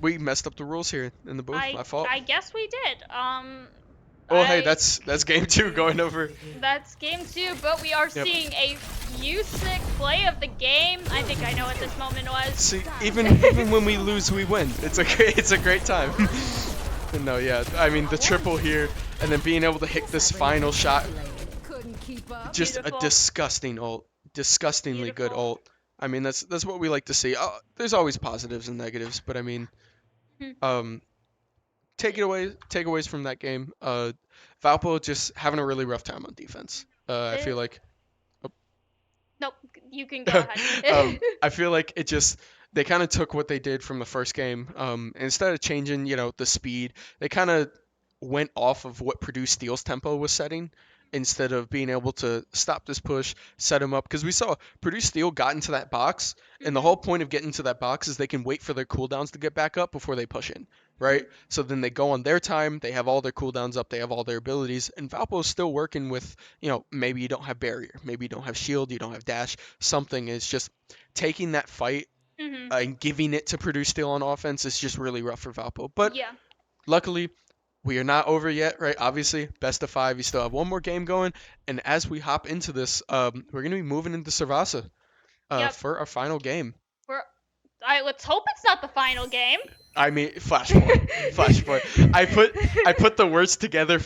Speaker 1: we messed up the rules here in the booth. My fault.
Speaker 2: I guess we did.
Speaker 1: Oh, hey, that's game 2 going over.
Speaker 2: That's game 2, but we are seeing a Fusic play of the game. I think I know what this moment was.
Speaker 1: See, even when we lose, we win. It's a great time. No, yeah, I mean the triple here, and then being able to hit this final shot. Just a disgusting ult, disgustingly good ult. I mean that's what we like to see. There's always positives and negatives, but I mean, takeaways from that game. Valpo just having a really rough time on defense. I feel like.
Speaker 2: Nope, you can go ahead.
Speaker 1: I feel like they kind of took what they did from the first game. Instead of changing, the speed, they kind of went off of what Purdue Steel's tempo was setting instead of being able to stop this push, set them up. Because we saw Purdue Steel got into that box, and the whole point of getting to that box is they can wait for their cooldowns to get back up before they push in, right? So then they go on their time, they have all their cooldowns up, they have all their abilities, and Valpo's still working with, maybe you don't have barrier, maybe you don't have shield, you don't have dash, something is just taking that fight and giving it to Purdue Steel on offense is just really rough for Valpo. But
Speaker 2: Yeah.
Speaker 1: luckily, we are not over yet, right? Obviously, best of 5. You still have one more game going. And as we hop into this, we're going to be moving into Servasa
Speaker 2: Yep.
Speaker 1: for our final game.
Speaker 2: All right, let's hope it's not the final game.
Speaker 1: I mean, Flashpoint. Flashpoint. I put the words together,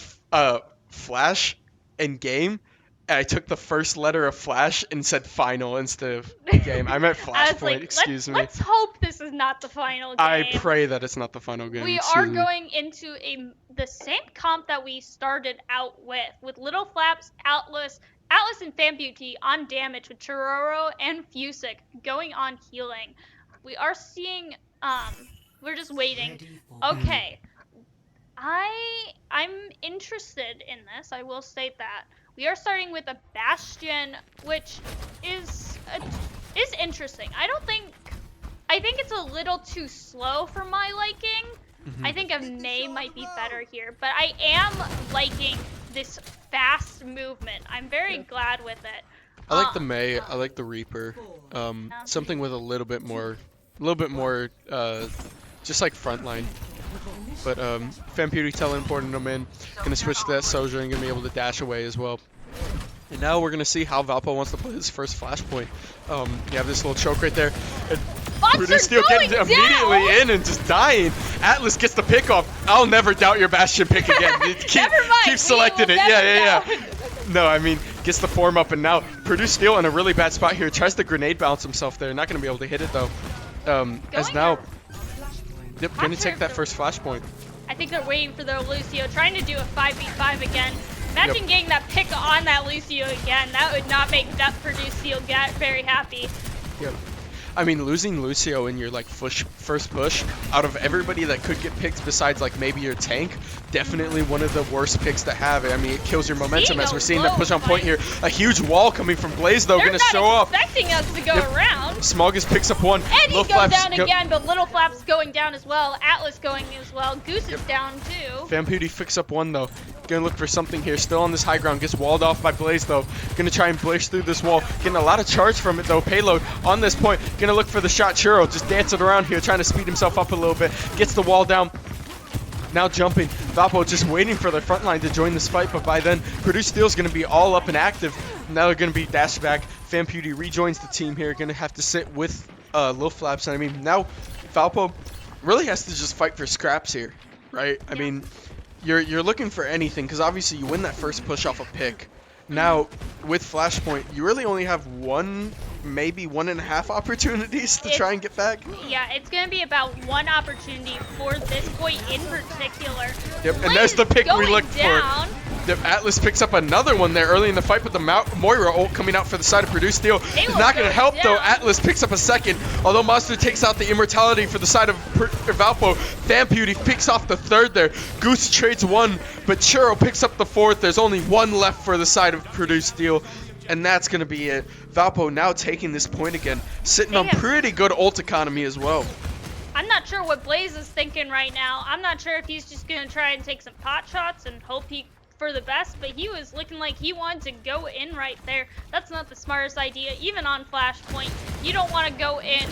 Speaker 1: Flash and game. And I took the first letter of Flash and said final instead of game. I meant Flashpoint, excuse me.
Speaker 2: Let's hope this is not the final game.
Speaker 1: I pray that it's not the final game.
Speaker 2: We are going into the same comp that we started out with Little Flaps, Atlas and Fan Beauty on damage, with Chiroro and Fusic going on healing. We are seeing, we're just waiting. Okay. I'm interested in this, I will state that. We are starting with a Bastion, which is interesting. I think it's a little too slow for my liking. I think a Mei might be better here, but I am liking this fast movement. I'm very glad with it.
Speaker 1: I like the Mei. I like the Reaper. Something with a little bit more, just like frontline. But Fan Beauty teleporting them in. Gonna switch to that Soja and gonna be able to dash away as well. And now we're gonna see how Valpo wants to play his first Flashpoint. You have this little choke right there. And Purdue Steel getting immediately in and just dying. Atlas gets the pick off. I'll never doubt your Bastion pick again. Keep selecting it. Yeah. No, I mean, gets the form up, and now Purdue Steel in a really bad spot here. Tries to grenade bounce himself there. Not gonna be able to hit it though. Yep, gonna take that first Flashpoint.
Speaker 2: I think they're waiting for their Lucio, trying to do a 5v5 again. Imagine getting that pick on that Lucio again. That would not make that Purdue Steel get very happy.
Speaker 1: Yep. I mean, losing Lucio in your first push, out of everybody that could get picked besides maybe your tank, definitely one of the worst picks to have. I mean, it kills your momentum as we're seeing that push on point here. A huge wall coming from Blaze though, gonna show off.
Speaker 2: They're not expecting us to go around.
Speaker 1: Smoggus picks up one.
Speaker 2: And he goes down again, but Little Flap's going down as well. Atlas going as well. Goose is down too.
Speaker 1: Fan Beauty picks up one though. Gonna look for something here. Still on this high ground. Gets walled off by Blaze though. Gonna try and blaze through this wall. Getting a lot of charge from it though. Payload on this point. Gonna look for the shot. Churro just dancing around here, trying to speed himself up a little bit. Gets the wall down. Now jumping. Valpo just waiting for their front line to join this fight, but by then Purdue Steel's gonna be all up and active. Now they're gonna be dashed back. Fan Beauty rejoins the team here. Gonna have to sit with Lil Flaps. And I mean, now Valpo really has to just fight for scraps here, right? I mean, you're looking for anything, because obviously you win that first push off a pick. Now, with Flashpoint, you really only have maybe 1.5 opportunities to try and get back.
Speaker 2: Yeah, it's going to be about one opportunity for this point in particular.
Speaker 1: Yep, and there's the pick we looked for. Yep, Atlas picks up another one there early in the fight, but the Moira ult coming out for the side of Purdue Steel is not going to help though. Atlas picks up a second, although Monster takes out the Immortality for the side of Valpo. Fan Beauty picks off the third there. Goose trades one, but Churro picks up the fourth. There's only one left for the side of Purdue Steel, and that's going to be it. Valpo now taking this point again, sitting on pretty good ult economy as well.
Speaker 2: I'm not sure what Blaze is thinking right now. I'm not sure if he's just going to try and take some pot shots and hope for the best, but he was looking like he wanted to go in right there. That's not the smartest idea, even on Flashpoint. You don't want to go in.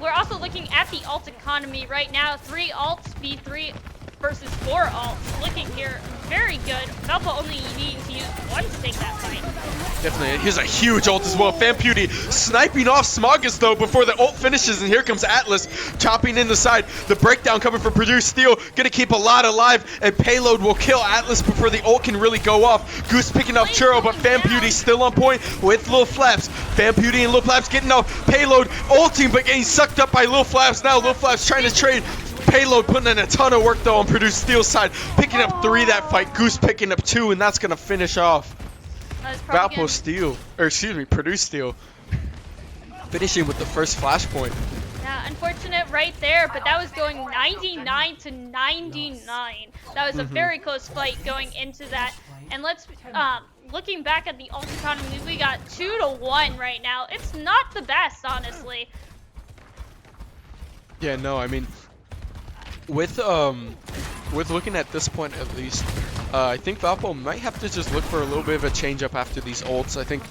Speaker 2: We're also looking at the ult economy right now. 3 ults, V3 versus 4 ults. Looking here, very good. Valpo only needing to use one to take that fight.
Speaker 1: Definitely. Here's a huge ult as well. Fan Beauty sniping off Smoggus though before the ult finishes, and here comes Atlas chopping in the side. The breakdown coming from Purdue Steel, gonna keep a lot alive, and Payload will kill Atlas before the ult can really go off. Goose picking up Churro, but Fan Beauty still on point with Lil Flaps. Fan Beauty and Lil Flaps getting off. Payload ulting, but getting sucked up by Lil Flaps. Now Lil Flaps trying to trade. Payload putting in a ton of work though on Purdue Steel's side, picking up 3 that fight. Goose picking up 2, and that's gonna finish off. Valpo steal, or excuse me, Purdue steal. Finishing with the first flashpoint.
Speaker 2: Yeah, unfortunate right there, but that was going 99 to 99. That was a very close fight going into that. And let's, looking back at the ult economy, we got 2-1 right now. It's not the best, honestly.
Speaker 1: Yeah, no, I mean, with looking at this point at least, I think Valpo might have to just look for a little bit of a change up after these ults. I think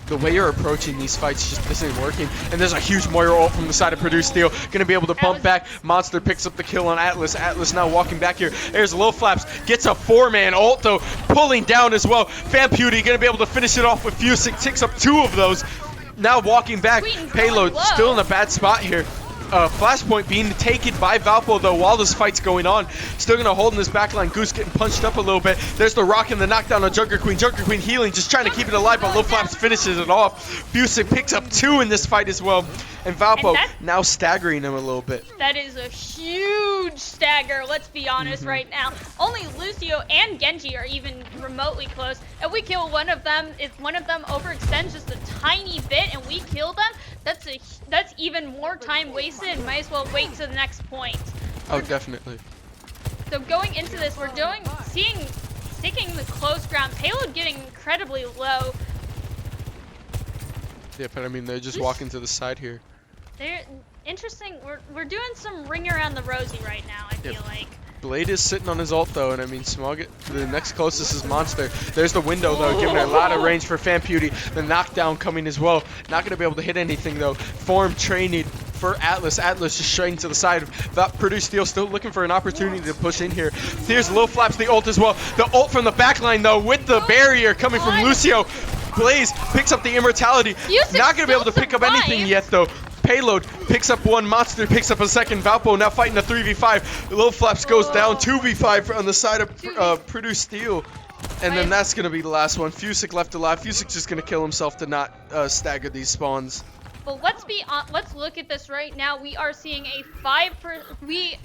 Speaker 1: the way you're approaching these fights just isn't working. And there's a huge Moira ult from the side of Purdue Steel. Gonna be able to bump back. Monster picks up the kill on Atlas. Atlas now walking back here. There's Lil Flaps. Gets a 4-man ult though. Pulling down as well. Famputy gonna be able to finish it off with Fusik. Takes up 2 of those. Now walking back. Payload still in a bad spot here. Flashpoint being taken by Valpo though while this fight's going on. Still gonna hold in this backline. Goose getting punched up a little bit. There's the rock and the knockdown on Junker Queen. Junker Queen healing, just trying to keep it alive, but Lil Flaps finishes it off. Fusik picks up 2 in this fight as well. And Valpo now staggering him a little bit.
Speaker 2: That is a huge stagger, let's be honest right now. Only Lucio and Genji are even remotely close. If we kill one of them, if one of them overextends just a tiny bit and we kill them, that's even more time wasted. Might as well wait to the next point.
Speaker 1: Oh, definitely.
Speaker 2: So going into this, we're sticking the close ground. Payload getting incredibly low.
Speaker 1: Yeah, but I mean, they're just walking to the side here.
Speaker 2: They're interesting. We're doing some ring around the rosy right now, I feel like.
Speaker 1: Blade is sitting on his ult though, and I mean, the next closest is Monster. There's the window though, giving it a lot of range for Famputy. The knockdown coming as well. Not gonna be able to hit anything though. Form training for Atlas. Atlas just straight into the side. Purdue Steel still looking for an opportunity to push in here. Here's Lil Flaps, the ult as well. The ult from the backline though, with the barrier coming from Lucio. Blaze picks up the immortality. Not gonna be able to pick up anything yet though. Payload picks up 1, Monster picks up a second. Valpo now fighting a 3v5. Lil Flaps goes down 2v5 on the side of Purdue Steel. And then that's going to be the last one. Fusik left alive. Fusik's just going to kill himself to not stagger these spawns.
Speaker 2: But let's look at this right now. We are seeing a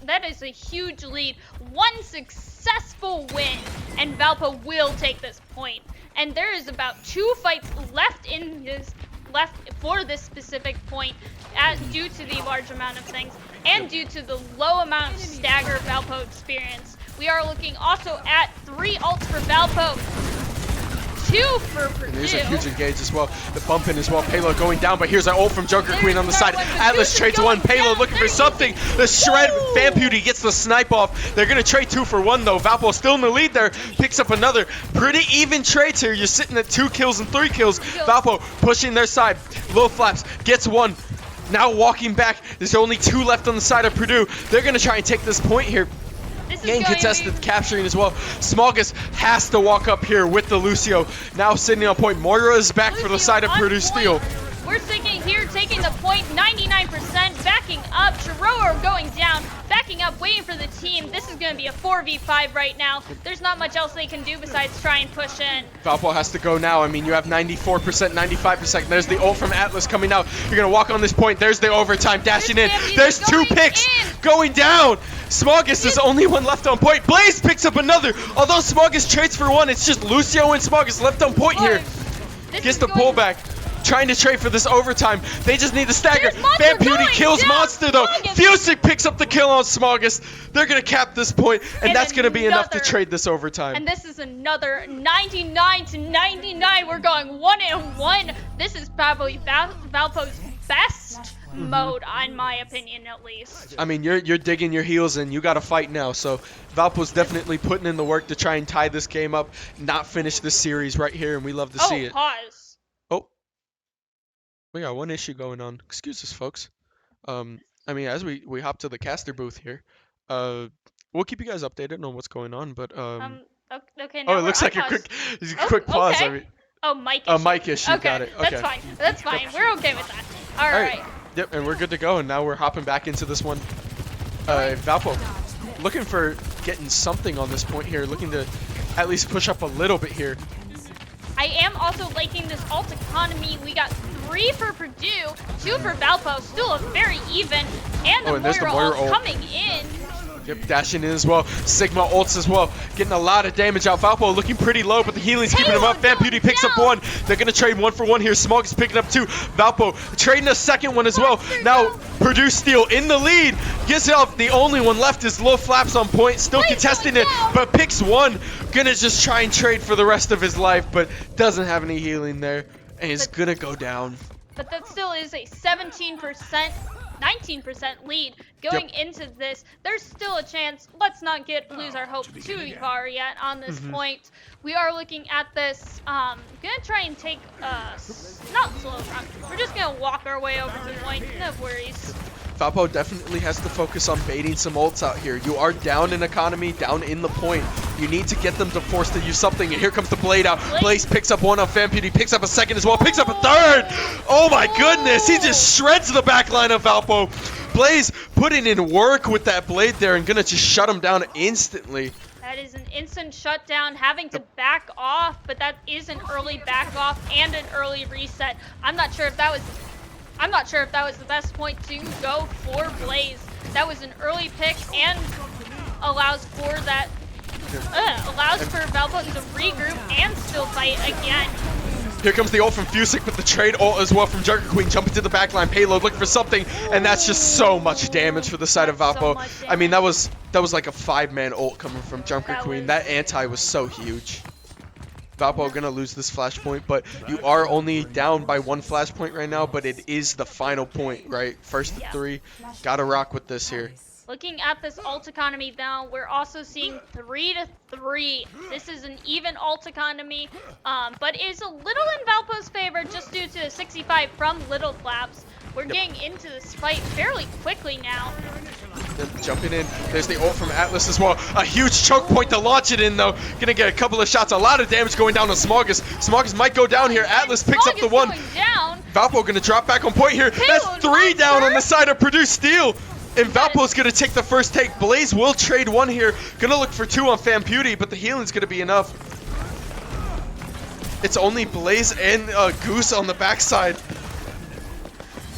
Speaker 2: that is a huge lead. 1 successful win, and Valpo will take this point. And there is about 2 fights left for this specific point, due to the large amount of things and due to the low amount of stagger Valpo experience. We are looking also at 3 ults for Valpo, 2 for Purdue.
Speaker 1: There's a huge engage as well. The bump in as well. Payload going down, but here's an ult from Junker Queen on the side. Atlas trades 1. Payload looking for something. The shred. Famputy gets the snipe off. They're going to trade 2 for 1 though. Valpo still in the lead there. Picks up another. Pretty even trades here. You're sitting at 2 kills and 3 kills. Valpo pushing their side. Lil Flaps gets 1. Now walking back. There's only 2 left on the side of Purdue. They're going to try and take this point here. Getting contested, capturing as well. Smogus has to walk up here with the Lucio. Now sitting on point. Moira is back for the side of Purdue Steel.
Speaker 2: We're sitting here taking the point, 99%, backing up. Chiroro going down, backing up, waiting for the team. This is going to be a 4v5 right now. There's not much else they can do besides try and push in.
Speaker 1: Valpo has to go now. I mean, you have 94%, 95%. There's the ult from Atlas coming out. You're going to walk on this point. There's the overtime, dashing in. There's 2 picks going down. Smogus is the only one left on point. Blaze picks up another. Although Smogus trades for 1, it's just Lucio and Smogus left on point here. Gets the pullback. Trying to trade for this overtime. They just need the stagger. Famputy kills Monster though. Fusik picks up the kill on Smogus. They're going to cap this point, and that's going to be enough to trade this overtime.
Speaker 2: And this is another 99 to 99. We're going 1-1. This is probably Valpo's best mode, in my opinion, at least.
Speaker 1: I mean, you're digging your heels in. You got to fight now. So Valpo's definitely putting in the work to try and tie this game up, not finish this series right here, and we love to see it.
Speaker 2: Pause.
Speaker 1: We got one issue going on. Excuse us, folks. I mean, as we hop to the caster booth here, we'll keep you guys updated on what's going on. But
Speaker 2: okay.
Speaker 1: Now it looks like a quick pause.
Speaker 2: Okay.
Speaker 1: I mean,
Speaker 2: mic issue.
Speaker 1: Mic issue.
Speaker 2: Okay,
Speaker 1: Got it. Okay.
Speaker 2: That's fine. That's fine. We're okay with that. All right.
Speaker 1: Yep, and we're good to go. And now we're hopping back into this one. Valpo looking for getting something on this point here, looking to at least push up a little bit here.
Speaker 2: I am also liking this ult economy. We got 3 for Purdue, 2 for Valpo. Still a very even. And the Moira ult coming in.
Speaker 1: Yep, dashing in as well. Sigma ults as well. Getting a lot of damage out. Valpo looking pretty low, but the healing's keeping him up. Beauty picks up one. They're going to trade 1 for 1 here. Smog is picking up 2. Valpo trading a second one as well. Now, Purdue Steel in the lead. Gets it off. The only one left is Low Flaps on point. Still contesting it, but picks one. Gonna just try and trade for the rest of his life, but doesn't have any healing there. And he's going to go down.
Speaker 2: But that still is a 17%, 19% lead going into this. There's still a chance. Let's not lose our hope too far yet on this point. We are looking at this. Gonna try and take not slow run. We're just gonna walk our way over to the point. No worries.
Speaker 1: Valpo definitely has to focus on baiting some ults out here. You are down in economy, down in the point. You need to get them to force to use something. And here comes the Blade out. Blaze picks up one on Beauty, picks up a second as well, picks up a third. Oh my goodness, he just shreds the back line of Valpo. Blaze putting in work with that Blade there and gonna just shut him down instantly.
Speaker 2: That is an instant shutdown, having to back off, but that is an early back off and an early reset. I'm not sure if that was the best point to go for Blaze. That was an early pick and allows for that, allows for Valpo to regroup and still fight again.
Speaker 1: Here comes the ult from Fusic, but the trade ult as well from Junker Queen, jumping to the backline, payload looking for something, and that's just so much damage for the side of Valpo. I mean, that was like a 5-man ult coming from Junker Queen. That anti was so huge. Valpo gonna lose this flashpoint, but you are only down by 1 flashpoint right now, but it is the final point, right? First to 3. Gotta rock with this here.
Speaker 2: Looking at this ult economy now, we're also seeing 3-3. This is an even ult economy, but is a little in Valpo's favor just due to the 65 from Little Flaps. We're getting into this fight fairly quickly now.
Speaker 1: Jumping in. There's the ult from Atlas as well. A huge choke point to launch it in, though. Gonna get a couple of shots. A lot of damage going down to Smogus. Smogus might go down here. Atlas picks up the one. Valpo gonna drop back on point here. That's 3 down on the side of Purdue Steel. And Valpo's gonna take the first take. Blaze will trade 1 here. Gonna look for 2 on Beauty, but the healing's gonna be enough. It's only Blaze and Goose on the backside.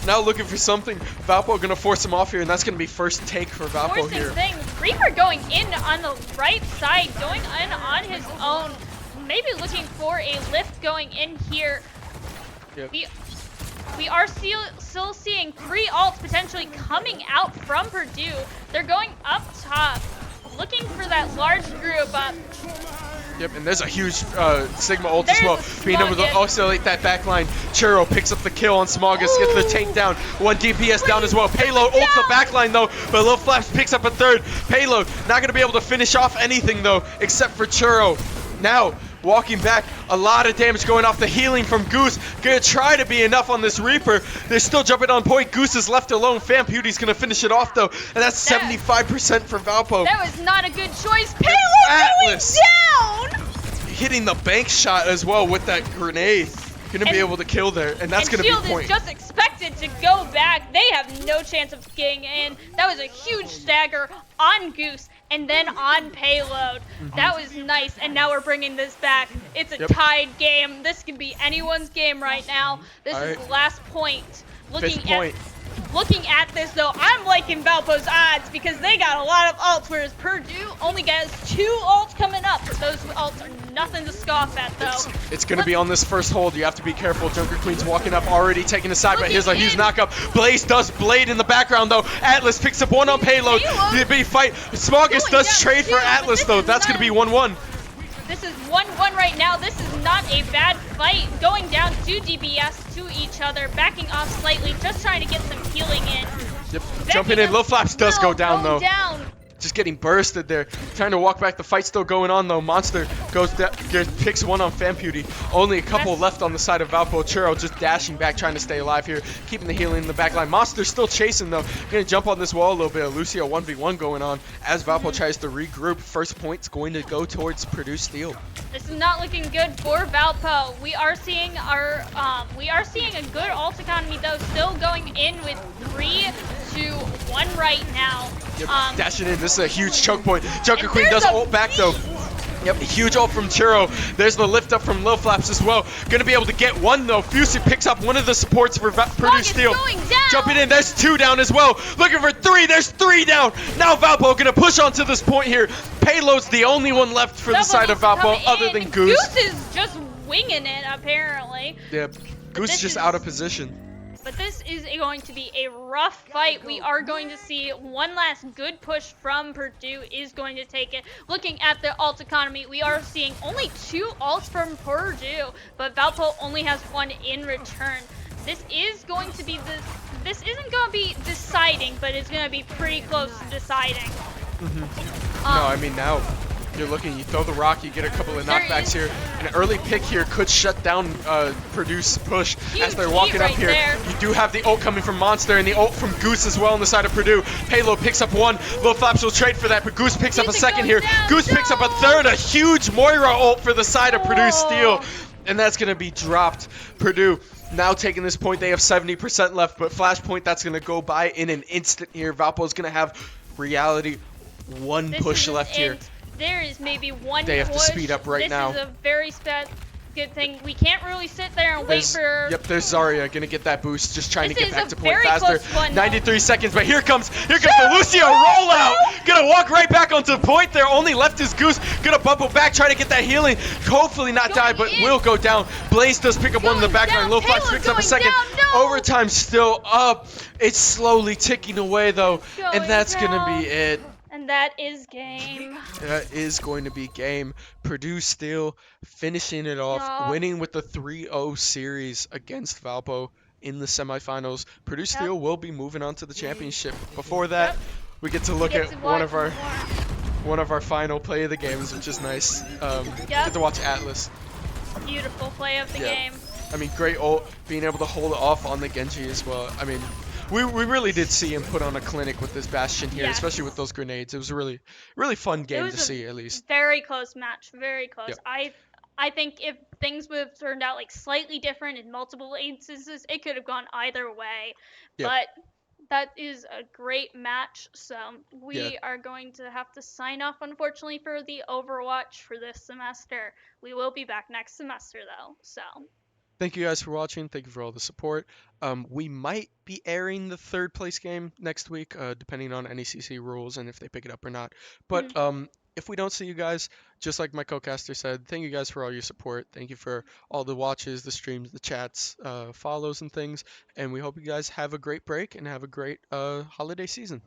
Speaker 1: Now looking for something. Valpo gonna force him off here, and that's gonna be first take for Valpo here.
Speaker 2: Reaper going in on the right side, going in on his own. Maybe looking for a lift going in here.
Speaker 1: Yep.
Speaker 2: We are still seeing 3 ults potentially coming out from Purdue. They're going up top, looking for that large group up.
Speaker 1: Yep, and there's a huge Sigma ult as well. Being able to isolate that backline. Churro picks up the kill on Smogus, gets the tank down. 1 DPS down as well. Payload ults the backline though, but Lil Flaps picks up a 3rd. Payload not going to be able to finish off anything though, except for Churro. Now, walking back, a lot of damage going off the healing from Goose. Gonna try to be enough on this Reaper. They're still jumping on point. Goose is left alone. Beauty's gonna finish it off though, and that's 75% for Valpo.
Speaker 2: That was not a good choice. Payload
Speaker 1: Atlas
Speaker 2: going down!
Speaker 1: Hitting the bank shot as well with that grenade. Gonna be able to kill there, and that's gonna be point.
Speaker 2: Shield is just expected to go back. They have no chance of getting in. That was a huge stagger on Goose and then on Payload. That was nice, and now we're bringing this back. It's a tied game. This can be anyone's game right now. This is the last point. Looking at this though, I'm liking Valpo's odds because they got a lot of ults, whereas Purdue only has 2 ults coming up. Those ults are nothing to scoff at though.
Speaker 1: It's gonna be on this first hold. You have to be careful. Junker Queen's walking up, already taking a side, but here's a huge knockup. Blaze does Blade in the background though. Atlas picks up 1 on Payload. The big fight. Smogus does trade for Atlas though. That's gonna be 1-1.
Speaker 2: This is 1-1 right now. This is not a bad fight. Going down 2 DPS to each other, backing off slightly, just trying to get some healing in.
Speaker 1: Yep, jumping in. Lil Flaps does go down though. Just getting bursted there. Trying to walk back. The fight's still going on though. Monster goes picks 1 on Beauty. Only a couple left on the side of Valpo. Churro just dashing back, trying to stay alive here. Keeping the healing in the back line. Monster still chasing though. Gonna jump on this wall a little bit. Lucio 1v1 going on as Valpo tries to regroup. First point's going to go towards Purdue Steel.
Speaker 2: This is not looking good for Valpo. We are seeing a good ult economy though, still going in with 3-1 right now.
Speaker 1: Yep, dashing in. This is a huge choke point. Junker Queen does ult back though. Yep, huge ult from Churro. There's the lift up from Lil Flaps as well. Gonna be able to get one though. Fusi picks up one of the supports for Purdue Steel. Jumping in, there's 2 down as well. Looking for 3, there's 3 down. Now Valpo gonna push onto this point here. Payload's the only one left for the side of Valpo other than Goose.
Speaker 2: Goose is just winging it apparently.
Speaker 1: Yep, Goose is just out of position.
Speaker 2: But this is going to be a rough fight. We are going to see one last good push from Purdue is going to take it. Looking at the ult economy, we are seeing only 2 ults from Purdue, but Valpo only has 1 in return. This is going to be this isn't going to be deciding, but it's going to be pretty close to deciding.
Speaker 1: No, I mean now you're looking, you throw the rock, you get a couple of knockbacks here. An early pick here could shut down Purdue's push as they're walking up here.
Speaker 2: There.
Speaker 1: You do have the ult coming from Monster and the ult from Goose as well on the side of Purdue. Payload picks up 1. Lil Flaps will trade for that, but Goose picks up a second here. Goose picks up a third, a huge Moira ult for the side of Purdue Steel. And that's going to be dropped. Purdue now taking this point. They have 70% left, but Flashpoint, that's going to go by in an instant here. Valpo's going to have reality 1 push left here.
Speaker 2: There is maybe 1
Speaker 1: They have
Speaker 2: push.
Speaker 1: to speed up right now.
Speaker 2: This is a very good thing. We can't really sit there and wait for...
Speaker 1: Yep, there's Zarya gonna get that boost, just trying to get back to point
Speaker 2: very
Speaker 1: faster.
Speaker 2: close one,
Speaker 1: 93 seconds, but here comes the Lucio rollout. Gonna walk right back onto the point there. Only left is Goose. Gonna bubble back, try to get that healing. Hopefully not die, but will go down. Blaze does pick up one in the backline. Lil Flaps picks up a second. Overtime still up. It's slowly ticking away though, and that's gonna be it.
Speaker 2: And that is game.
Speaker 1: That is going to be game. Purdue Steel finishing it off, winning with the 3-0 series against Valpo in the semifinals. Purdue Steel will be moving on to the championship. Before that, we get to look at one of our final play of the games, which is nice. Get to watch Atlas.
Speaker 2: Beautiful play of the game.
Speaker 1: I mean, great ult, being able to hold off on the Genji as well. I mean, we really did see him put on a clinic with this Bastion here, especially with those grenades. It was a really fun game to see, at least.
Speaker 2: Very close match, very close. I think if things would have turned out like slightly different in multiple instances, it could have gone either way. But that is a great match, so we are going to have to sign off, unfortunately, for the Overwatch for this semester. We will be back next semester, though, so...
Speaker 1: Thank you guys for watching. Thank you for all the support. We might be airing the 3rd place game next week, depending on NECC rules and if they pick it up or not. But if we don't see you guys, just like my co-caster said, thank you guys for all your support. Thank you for all the watches, the streams, the chats, follows and things. And we hope you guys have a great break and have a great holiday season.